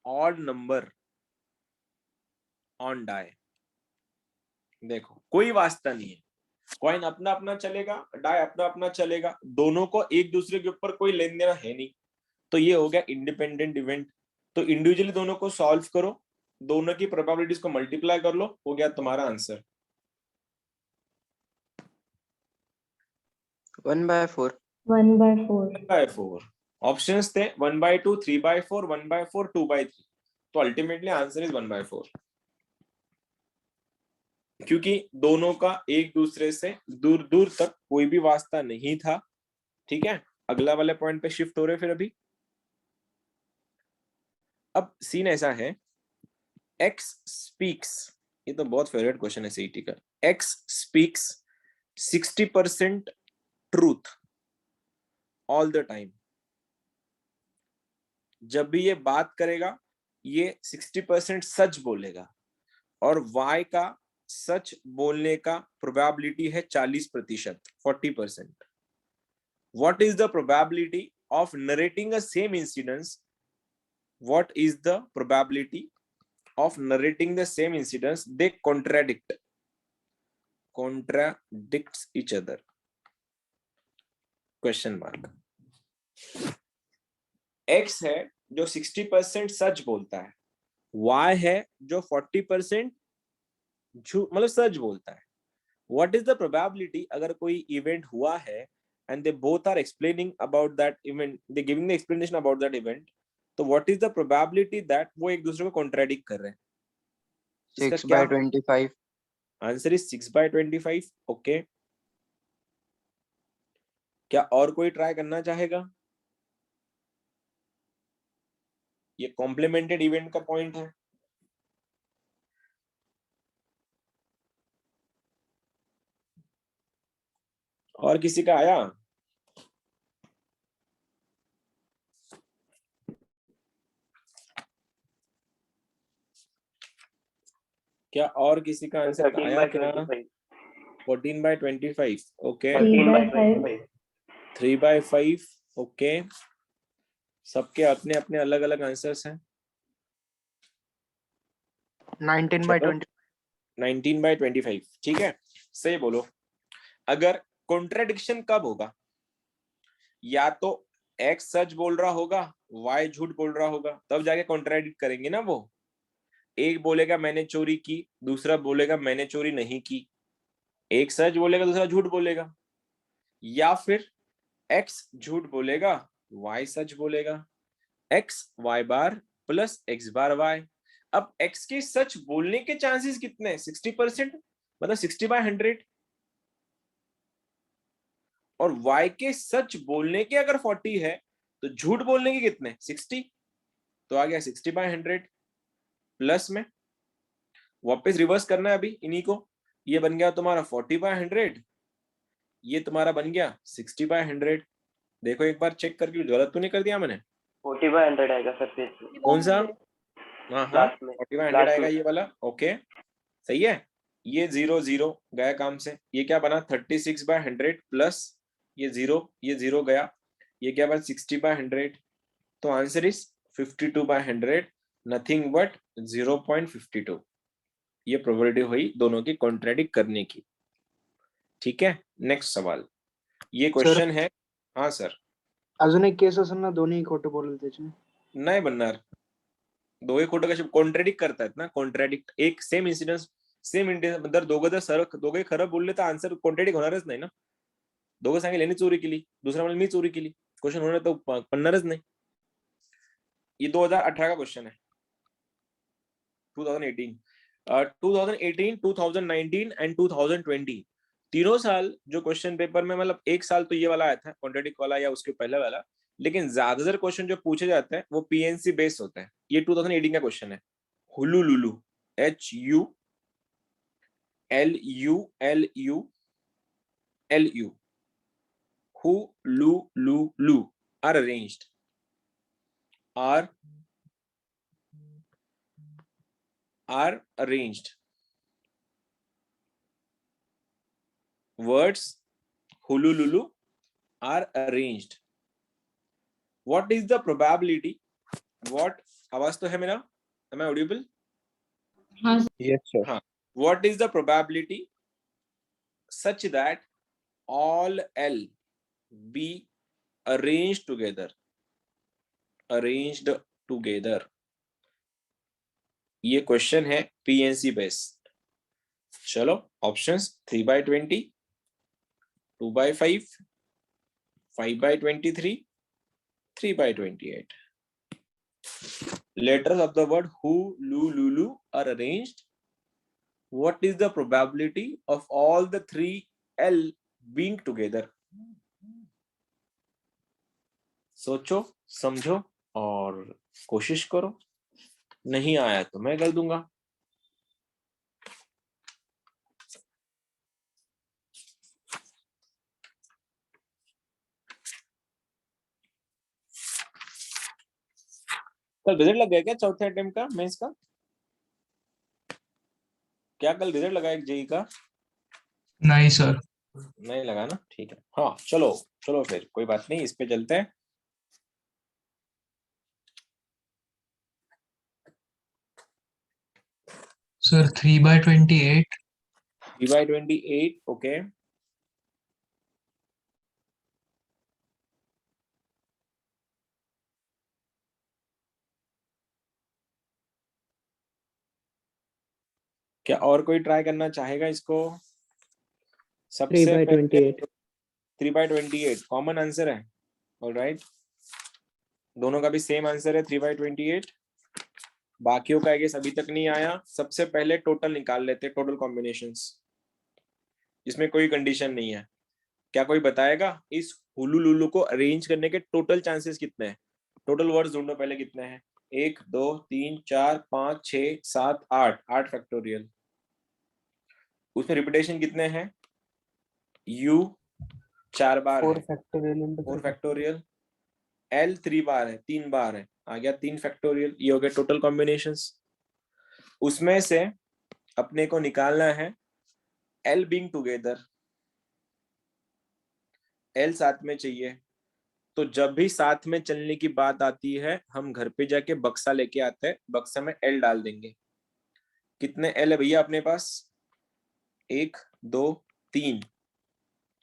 odd number on die? देखो कोई वास्ता नहीं है, कॉइन अपना अपना चलेगा, डाई अपना अपना चलेगा, दोनों को एक दूसरे के ऊपर कोई लेन देना है नहीं, तो ये हो गया इंडिपेंडेंट इवेंट। तो इंडिविजुअली दोनों को सॉल्व करो, दोनों की प्रोबेबिलिटीज को मल्टीप्लाई कर लो, हो गया तुम्हारा आंसर 1/4. 1/4. 1/4। ऑप्शंस थे 1/2, 3/4, 1/4, 2/3। तो अल्टीमेटली आंसर इज 1/4, क्योंकि दोनों का एक दूसरे से दूर दूर तक कोई भी वास्ता नहीं था। ठीक है, अगला वाले पॉइंट पे शिफ्ट हो रहे फिर अभी। अब सीन ऐसा है, एक्स स्पीक्स, ये तो बहुत फेवरेट क्वेश्चन है सीईटी का, x speaks 60% truth all the time. जब भी ये बात करेगा ये 60% सच बोलेगा, और y का सच बोलने का प्रोबेबिलिटी है 40%, 40%। What is the probability of narrating a same incident? What is the probability of narrating the same incidents? They contradicts each other? Question mark. X है जो 60% सच बोलता है, Y है जो 40% झूठ मतलब सच बोलता है। What is the probability अगर कोई इवेंट हुआ है and they both are explaining about that event, they giving the explanation about that event, तो what is the probability that वो एक दूसरे को contradict कर रहे हैं? 6/25. Answer is 6/25। ओके, क्या और कोई ट्राई करना चाहेगा? ये कॉम्प्लीमेंटेड इवेंट का पॉइंट है। और किसी का आया? क्या और किसी का आंसर आया क्या? 14/25। ओके, 3/5. 3/5। ओके, सबके अपने अपने अलग अलग आंसर्स हैं। 19/20. 19/25। ठीक है, सही बोलो। अगर कॉन्ट्रेडिक्शन कब होगा? या तो एक्स सच बोल रहा होगा, वाई झूठ बोल रहा होगा, तब जाके कॉन्ट्रेडिक्ट करेंगे ना वो। एक बोलेगा मैंने चोरी की, दूसरा बोलेगा मैंने चोरी नहीं की। एक सच बोलेगा, दूसरा झूठ बोलेगा। या फिर एक्स झूठ बोलेगा, वाई सच बोलेगा। एक्स वाई बार प्लस एक्स बार वाई। अब एक्स के सच बोलने के चांसेस कितने? 60%, मतलब 60/100। और y के सच बोलने के अगर 40 है तो झूठ बोलने के कितने? 60। तो आ गया 60/100। प्लस में वापस रिवर्स करना है अभी इन्हीं को। ये बन गया तुम्हारा 40/100, ये तुम्हारा बन गया 60/100। देखो एक बार चेक करके, गलत तो नहीं कर दिया मैंने? 40/100 आएगा सर फिर। कौन सा? हाँ, लास्ट में 40/100 आएगा ये वाला। ओके, सही है। ये 0 0 गया काम से। ये क्या बना? 36/100 प्लस ये 0 गया। ये क्या बना? 60/100। तो आंसर इज 52/100, नथिंग बट 0.52। ये प्रोबेबिलिटी हुई दोनों की कॉन्ट्रडिक्ट करने की। ठीक है, नेक्स्ट सवाल। ये क्वेश्चन है। हाँ सर। अजून एक केस असेल ना, दोन्ही खोटं बोलेल त्याचे? नाही बनणार, दोघे खोटं कसे कॉन्ट्रडिक्ट करतात ना, कॉन्ट्रडिक्ट एक सेम इन्सिडेंट सेम इंटेन्शन जर दोघं जर दोघे खरं बोलले तर आन्सर कॉन्ट्रॅडिक्ट होणारच नाही ना. दोघं सांगेल यांनी चोरी केली, दुसरा म्हणेल मी चोरी केली, क्वेश्चन होणार तर पडणारच नाही. ये 2018 का क्वेश्चन है. 2018 2019 एंड 2020 तीनों साल जो क्वेश्चन पेपर में, मतलब एक साल तो ये वाला आया था कॉन्ट्रडिक्ट वाला या उसके पहले वाला, लेकिन ज्यादातर क्वेश्चन जो पूछे जाते हैं वो पीएनसी बेस्ड होता है. ये 2018 का क्वेश्चन है. हुलुलुलु, HULULULU, Hulululu are arranged. Are arranged. Words hulululu are arranged. What is the probability? What आवाज तो है मेरा? Am I audible? हाँ Yes, sir. हाँ. What is the probability such that all L be arranged together? Arranged together. ये question है PNC based. चलो options 3/20, 2/5, 5/23, 3/28. Letters of the word hu, lu, lulu are arranged. What is the probability of all the three L being together? सोचो, समझो और कोशिश करो. नहीं आया तो मैं कर दूंगा. कल रिजल्ट लग गया क्या चौथे अटेम्प्ट का मेंस का? क्या कल रिजल्ट लगा एक जेई का? नहीं सर. नहीं लगा ना, ठीक है. हाँ चलो चलो फिर कोई बात नहीं, इस पे चलते हैं. सर 3/28. 3/28. ओके. क्या और कोई ट्राई करना चाहेगा इसको? सबसे 3/28. 3/28 कॉमन आंसर है. ऑलराइट, दोनों का भी सेम आंसर है 3/28. बाकियों का आगे अभी तक नहीं आया. सबसे पहले टोटल निकाल लेते, टोटल कॉम्बिनेशंस. इसमें कोई कंडीशन नहीं है. क्या कोई बताएगा इस हुलुलुलु को अरेंज करने के टोटल चांसेस कितने हैं? टोटल वर्ड्स ढूंढो पहले कितने हैं. 1 2 3 4 5 6 7 8. 8 फैक्टोरियल. उसमें रिपीटेशन कितने हैं? U 4 बार 4 है. factorial into 4 factorial. L 3 बार है, 3 बार है, आ गया 3 फैक्टोरियल. ये हो गया टोटल कॉम्बिनेशंस. उसमें से अपने को निकालना है L बीइंग टुगेदर. L साथ में चाहिए. तो जब भी साथ में चलने की बात आती है हम घर पे जाके बक्सा लेके आते हैं, बक्सा में L डाल देंगे. कितने L है भैया अपने पास? 1 2 3.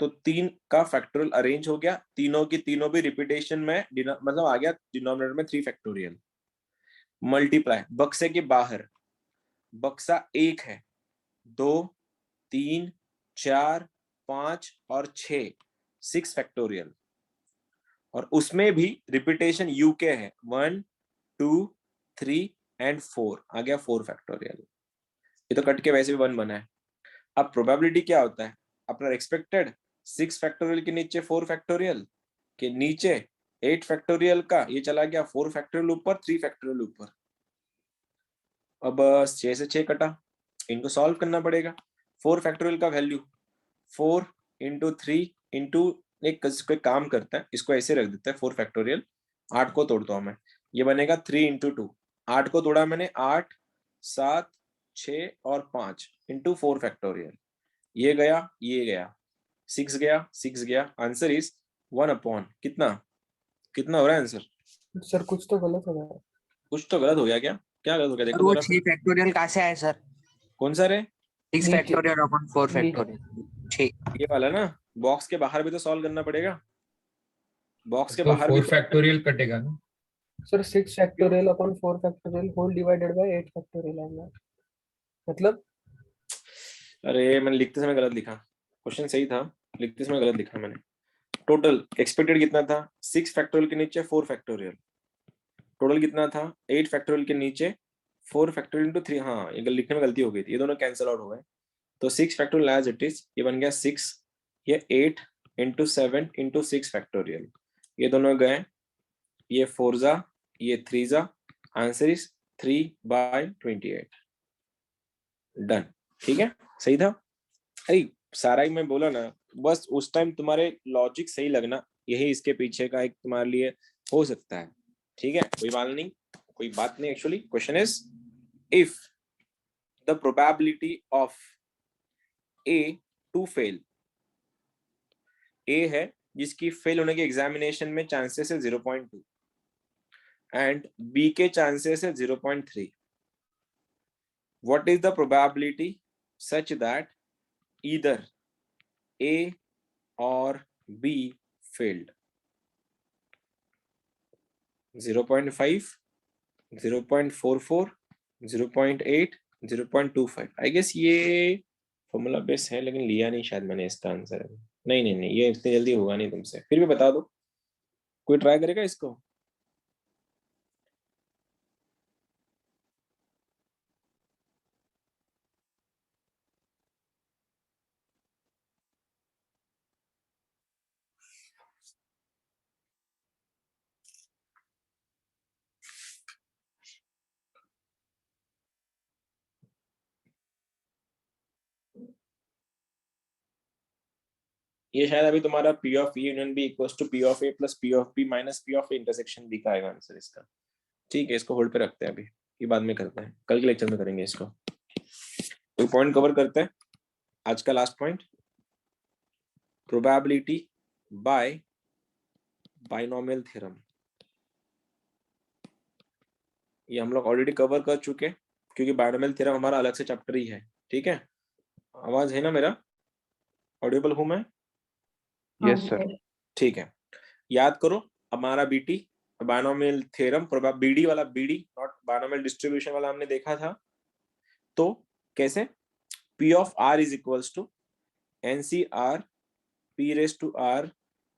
तो 3 का फैक्टोरियल अरेंज हो गया. तीनों की तीनों भी रिपीटेशन में, मतलब आ गया डिनोमिनेटर में 3 फैक्टोरियल. मल्टीप्लाई बक्से के बाहर. बक्सा 1 है, 2 3 4 5 और 6. 6 फैक्टोरियल. और उसमें भी रिपीटेशन यू के है. 1 2 3 एंड 4. आ गया 4 फैक्टोरियल. ये तो कट के वैसे भी 1 बना है. अब प्रोबेबिलिटी क्या होता है अपना? एक्सपेक्टेड 6 फैक्टोरियल के नीचे 4 फैक्टोरियल के नीचे 8 फैक्टोरियल का, ये चला गया 4 फैक्टोरियल ऊपर, 3 फैक्टोरियल ऊपर. अब 6 से 6 कटा, इनको सॉल्व करना पड़ेगा. 4 फैक्टोरियल का वैल्यू 4 इंटू 3 इंटू एक काम करता है, इसको ऐसे रख देता है 4 फैक्टोरियल. 8 को तोड़ता हूं मैं, ये बनेगा 3 इंटू 2. 8 को तोड़ा मैंने, 8 7 6 और 5 इंटू 4 फैक्टोरियल. ये गया, ये गया, 6 गया, 6 गया. आंसर इज 1 अपॉन कितना? कितना हो रहा है आंसर? सर कुछ तो गलत हो गया. कुछ तो गलत हो गया. क्या क्या गलत हो गया? देखो वो जरा. 6 फैक्टोरियल कहाँ से आए सर? कौन सा रे? 6 नीचे. Factorial upon 4 factorial. 6. ये वाला ना. बॉक्स के बाहर भी तो सॉल्व करना पड़ेगा. बॉक्स के तो बाहर 4 भी फैक्टोरियल कटेगा ना. Sir 6 factorial upon 4 factorial whole divided by 8 factorial आएगा. मतलब अरे मैंने लिखते समय गलत लिखा, क्वेश्चन सही था, लिखते समय गलत लिखा मैंने। टोटल एक्सपेक्टेड कितना था 6 फैक्टोरियल के नीचे 4 फैक्टोरियल, टोटल कितना था 8 फैक्टोरियल के नीचे 4 फैक्टोरियल इंटू 3, हाँ ये लिखने में गलती हो गई थी, ये दोनों कैंसिल आउट हो गए। तो 6 फैक्टोरियल एज इट इज, ये बन गया 6, ये 8 इंटू 7 इंटू 6 फैक्टोरियल, ये दोनों गए, ये 4 जा, ये 3 जा, आंसर इज 3/28। डन, ठीक है, सही था। अरे सारा ही मैं बोला ना, बस उस टाइम तुम्हारे लॉजिक सही लगना, यही इसके पीछे का एक तुम्हारे लिए हो सकता है, ठीक है, कोई बात नहीं, कोई बात नहीं। Actually question is if the probability of A to fail, A है जिसकी फेल होने के एग्जामिनेशन में चांसेस है 0.2 एंड बी के चांसेस है 0.3, what is the probability such that either A or B failed? 0.5, 0.44, 0.8, 0.25। I guess ये फॉर्मूला बेस है, लेकिन लिया नहीं शायद मैंने इसका आंसर। नहीं नहीं नहीं, ये इतनी जल्दी होगा नहीं तुमसे, फिर भी बता दो, कोई ट्राई करेगा इसको? ये शायद अभी तुम्हारा P of E union B equals to P of A plus P of B minus P of A intersection B का आएगा आंसर इसका। ठीक है, इसको होल्ड पे रखते हैं, अभी ये बाद में करते हैं, कल के लेक्चर में करेंगे इसको। कोई पॉइंट कवर करते हैं, आज का last point, probability by binomial theorem. ये हम लोग ऑलरेडी कवर कर चुके, क्योंकि बाइनोमियल थ्योरम हमारा अलग से चैप्टर ही है, ठीक है। आवाज है ना मेरा, ऑडिबल हूं मैं? Yes sir. ठीक है, याद करो हमारा बीटी बाइनोमियल थ्योरम, बीडी वाला, बीडी नॉट बाइनोमियल डिस्ट्रीब्यूशन वाला हमने देखा था। तो कैसे, P of R is equals to NCR P raise to R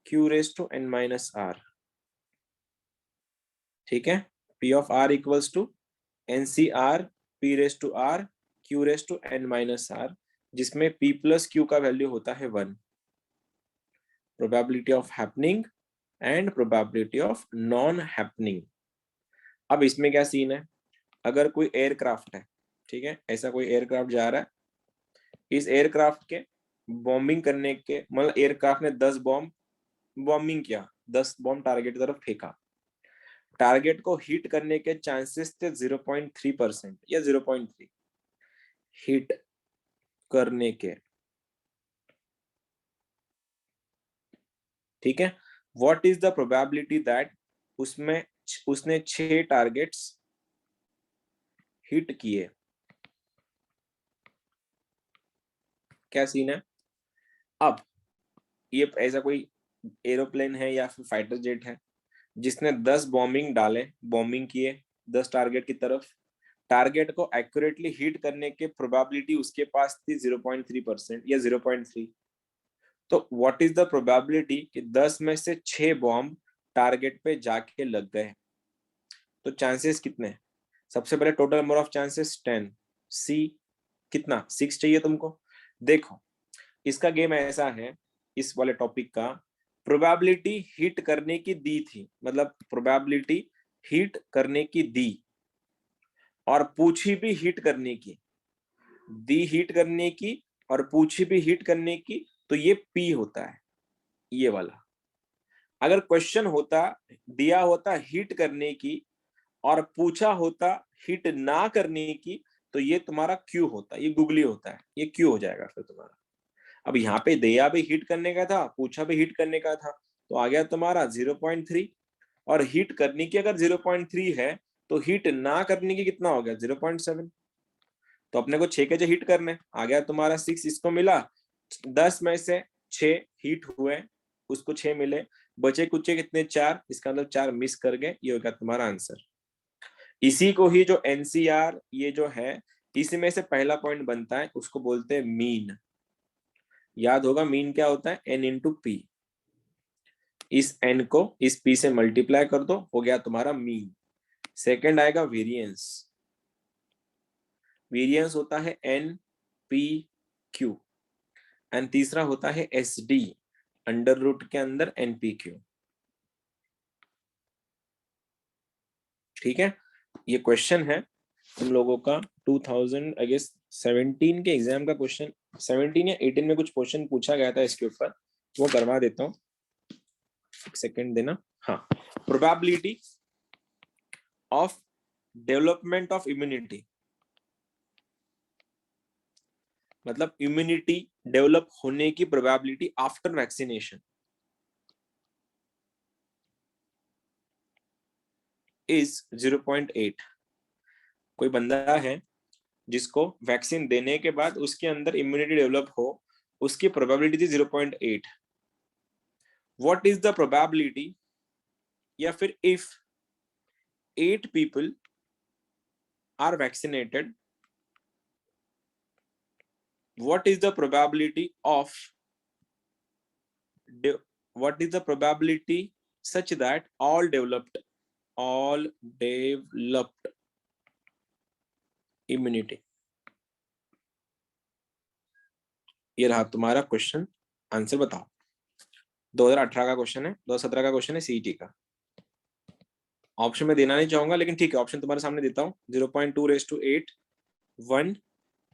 Q raise to N minus R, ठीक है। P of R equals to NCR P raise to R Q raise to N minus R, जिसमें P plus Q का value होता है 1, probability of happening and probability of non happening. अब इसमें क्या scene है, अगर कोई एयरक्राफ्ट है, ठीक है, ऐसा कोई एयरक्राफ्ट जा रहा है, इस एयरक्राफ्ट के बॉम्बिंग करने के, मतलब एयरक्राफ्ट ने 10 बॉम्ब बॉम्बिंग किया, 10 बॉम्ब टारगेट की तरफ फेंका, टारगेट को हिट करने के चांसेस थे 0.3% या 0.3 हिट करने के, ठीक है। What is the probability that उसमें उसने 6 टारगेट्स हिट किए, क्या सीन है। अब ये ऐसा कोई एरोप्लेन है या फिर फाइटर जेट है जिसने 10 बॉम्बिंग डाले, बॉम्बिंग किए 10 टारगेट की तरफ, टारगेट को एक्यूरेटली हिट करने के प्रोबेबिलिटी उसके पास थी 0.3% या 0.3। तो व्हाट इज द प्रोबेबिलिटी कि 10 में से 6 बॉम्ब टारगेट पे जाके लग गए, तो चांसेस कितने हैं? सबसे पहले टोटल नंबर ऑफ चांसेस 10, सी कितना 6 चाहिए तुमको। देखो इसका गेम ऐसा है, इस वाले टॉपिक का प्रोबेबिलिटी हिट करने की दी थी, मतलब प्रोबेबिलिटी हिट करने की दी और पूछी भी हिट करने की, दी हिट करने की और पूछी भी हिट करने की, तो ये P होता है ये वाला। अगर क्वेश्चन होता, दिया होता हिट करने की और पूछा होता हिट ना करने की, तो ये तुम्हारा Q होता, ये गुगली होता है, ये Q हो जाएगा फिर तुम्हारा। अब यहाँ पे दिया भी हिट करने का था, पूछा भी हिट करने का था, तो आ गया तुम्हारा 0.3, और हिट करने की अगर 0.3 है तो हिट ना करने की कितना हो गया 0.7। तो अपने को 6 के जो हिट करने, आ गया तुम्हारा 6, इसको मिला 10 में से 6 हिट हुए, उसको 6 मिले, बचे कुचे कितने 4, इसका मतलब 4 मिस कर गए, ये होगा तुम्हारा आंसर। इसी को ही जो NCR ये जो है इसमें से पहला पॉइंट बनता है, उसको बोलते हैं मीन। याद होगा मीन क्या होता है, n इंटू पी। इस n को इस p से मल्टीप्लाई कर दो, हो गया तुम्हारा मीन। सेकंड आएगा वेरिएंस। वेरिएंस होता है n p q। एंड तीसरा होता है एस डी, अंडर रूट के अंदर n p q। ठीक है, ये क्वेश्चन है तुम लोगों का 2000 आई गेस 17 के एग्जाम का क्वेश्चन, 17 या 18 में कुछ क्वेश्चन पूछा गया था इसके ऊपर, वो करवा देता हूँ, एक सेकंड देना। हाँ, probability of development of immunity, मतलब इम्यूनिटी डेवलप होने की प्रोबेबिलिटी आफ्टर वैक्सीनेशन इज 0.8। कोई बंदा है जिसको वैक्सीन देने के बाद उसके अंदर इम्यूनिटी डेवलप हो, उसकी प्रोबेबिलिटी थी 0.8। व्हाट इज द प्रोबेबिलिटी, या फिर if 8 people are vaccinated, what is the probability of what is the probability such that all developed immunity। ये रहा तुम्हारा क्वेश्चन, आंसर बताओ। 2018 का क्वेश्चन है, 2017 का क्वेश्चन है सीईटी का। ऑप्शन में देना नहीं चाहूंगा, लेकिन ठीक है, ऑप्शन तुम्हारे सामने देता हूँ। 0.2 raised to 8 1,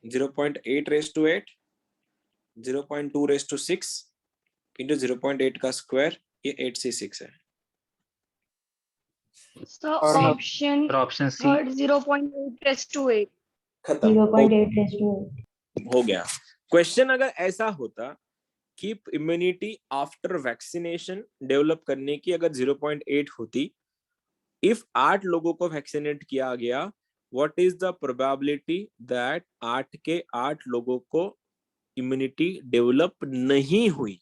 0.8 raised to 8, 0.2 raised to 6 into 0.8 का स्क्वायर, ये 8 से 6 है। Option option C. Third 0.8 raised to 8। खत्म, 0.8 raised to 8। हो गया। क्वेश्चन अगर ऐसा होता कि इम्यूनिटी आफ्टर वैक्सीनेशन डेवलप करने की अगर 0.8 होती, इफ 8 लोगों को वैक्सीनेट किया गया, what is the probability that 8 के 8 लोगों को इम्यूनिटी डेवलप नहीं हुई।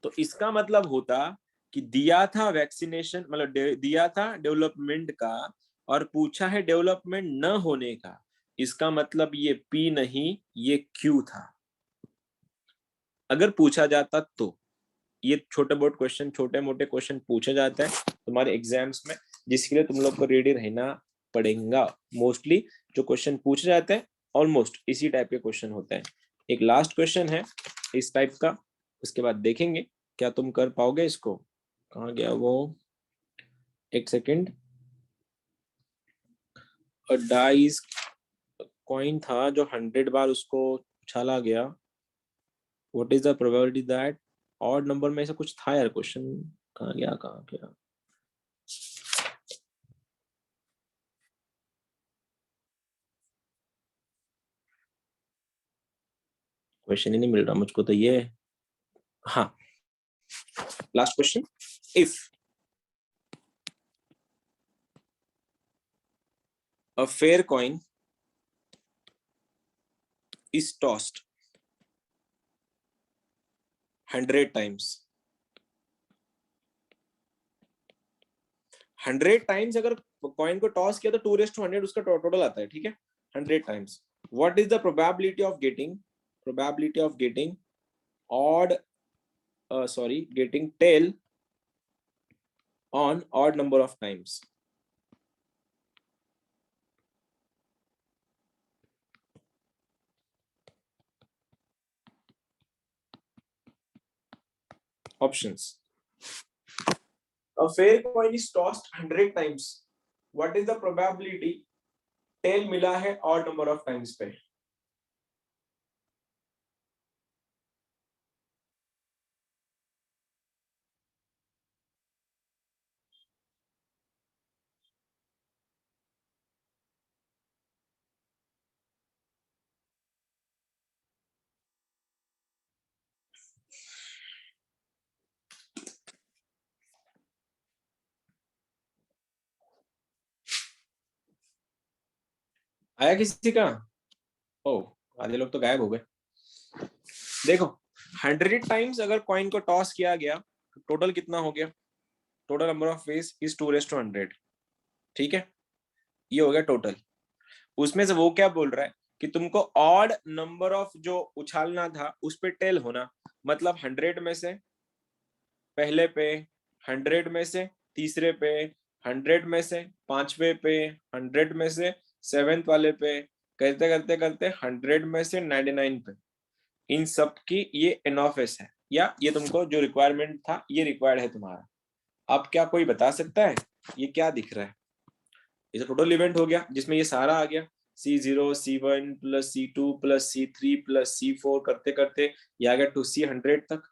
तो इसका मतलब होता कि दिया था वैक्सीनेशन, मतलब दिया था डेवलपमेंट का, और पूछा है डेवलपमेंट न होने का, इसका मतलब ये P नहीं, ये Q था। अगर पूछा जाता तो ये छोटे बहुत क्वेश्चन, छोटे मोटे क्वेश्चन पूछे जाते हैं तुम्हारे एग्जाम्स में, जिसके लिए तुम लोग को रेडी रहना पड़ेगा। मोस्टली जो क्वेश्चन पूछे जाते हैं ऑलमोस्ट इसी टाइप के क्वेश्चन होते हैं। एक लास्ट क्वेश्चन है इस टाइप का, उसके बाद देखेंगे क्या तुम कर पाओगे इसको। कहाँ गया वो, एक सेकेंड। डाइस कॉइन था जो 100 बार उसको उछाला गया, what is the probability that, odd number में ऐसा कुछ था यार क्वेश्चन, कहाँ गया कहाँ गया। क्वेश्चन ही नहीं मिल रहा मुझको तो ये। हाँ, last question. If a fair coin is tossed 100 times, 100 times अगर कॉइन को टॉस किया तो 2 raised to 100 उसका टोटल आता है, ठीक है, 100 times. What is the probability of getting odd getting tail on odd number of times? Options. A fair coin is tossed 100 times. What is the probability tail मिला है odd number of times पे? आया किसी का? ओ, आधे लोग तो गायब हो गए। देखो 100 टाइम्स अगर कॉइन को टॉस किया गया, टोटल कितना हो गया? Total number of ways is 2 raised to 100, ठीक है, ये हो गया टोटल। उसमें से वो क्या बोल रहा है कि तुमको ऑड नंबर ऑफ जो उछालना था उस पे टेल होना, मतलब 100 में से पहले पे, 100 में से तीसरे पे, 100 में से पांचवें पे, 100 में से 7th वाले पे, करते करते करते 100 में से 99 पे, इन सब की ये एन ऑफ एस है, या ये तुमको जो रिक्वायरमेंट था ये रिक्वायर्ड है तुम्हारा। अब क्या कोई बता सकता है ये क्या दिख रहा है? ये तो टोटल इवेंट हो गया जिसमें ये सारा आ गया, C0 C1 plus C2 plus C3 plus C4 करते करते ये आ गया टू C100 तक,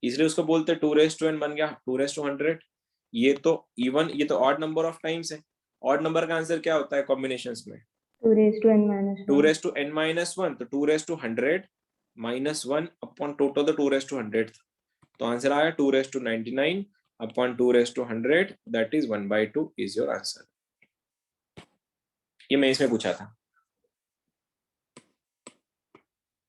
इसलिए उसको बोलते 2n बन गया 2/100। ये तो इवन, ये तो ऑड नंबर ऑफ टाइम्स है। ऑड नंबर का आंसर क्या होता है कॉम्बिनेशंस में? 2 raised to n minus 1. 2n-1, तो 2/100 -1 अपॉन टोटल तो 2/100 था, तो आंसर आया 2/99 upon 2/100, that is 1/2 is your answer. ये मैं इसमें पूछा था।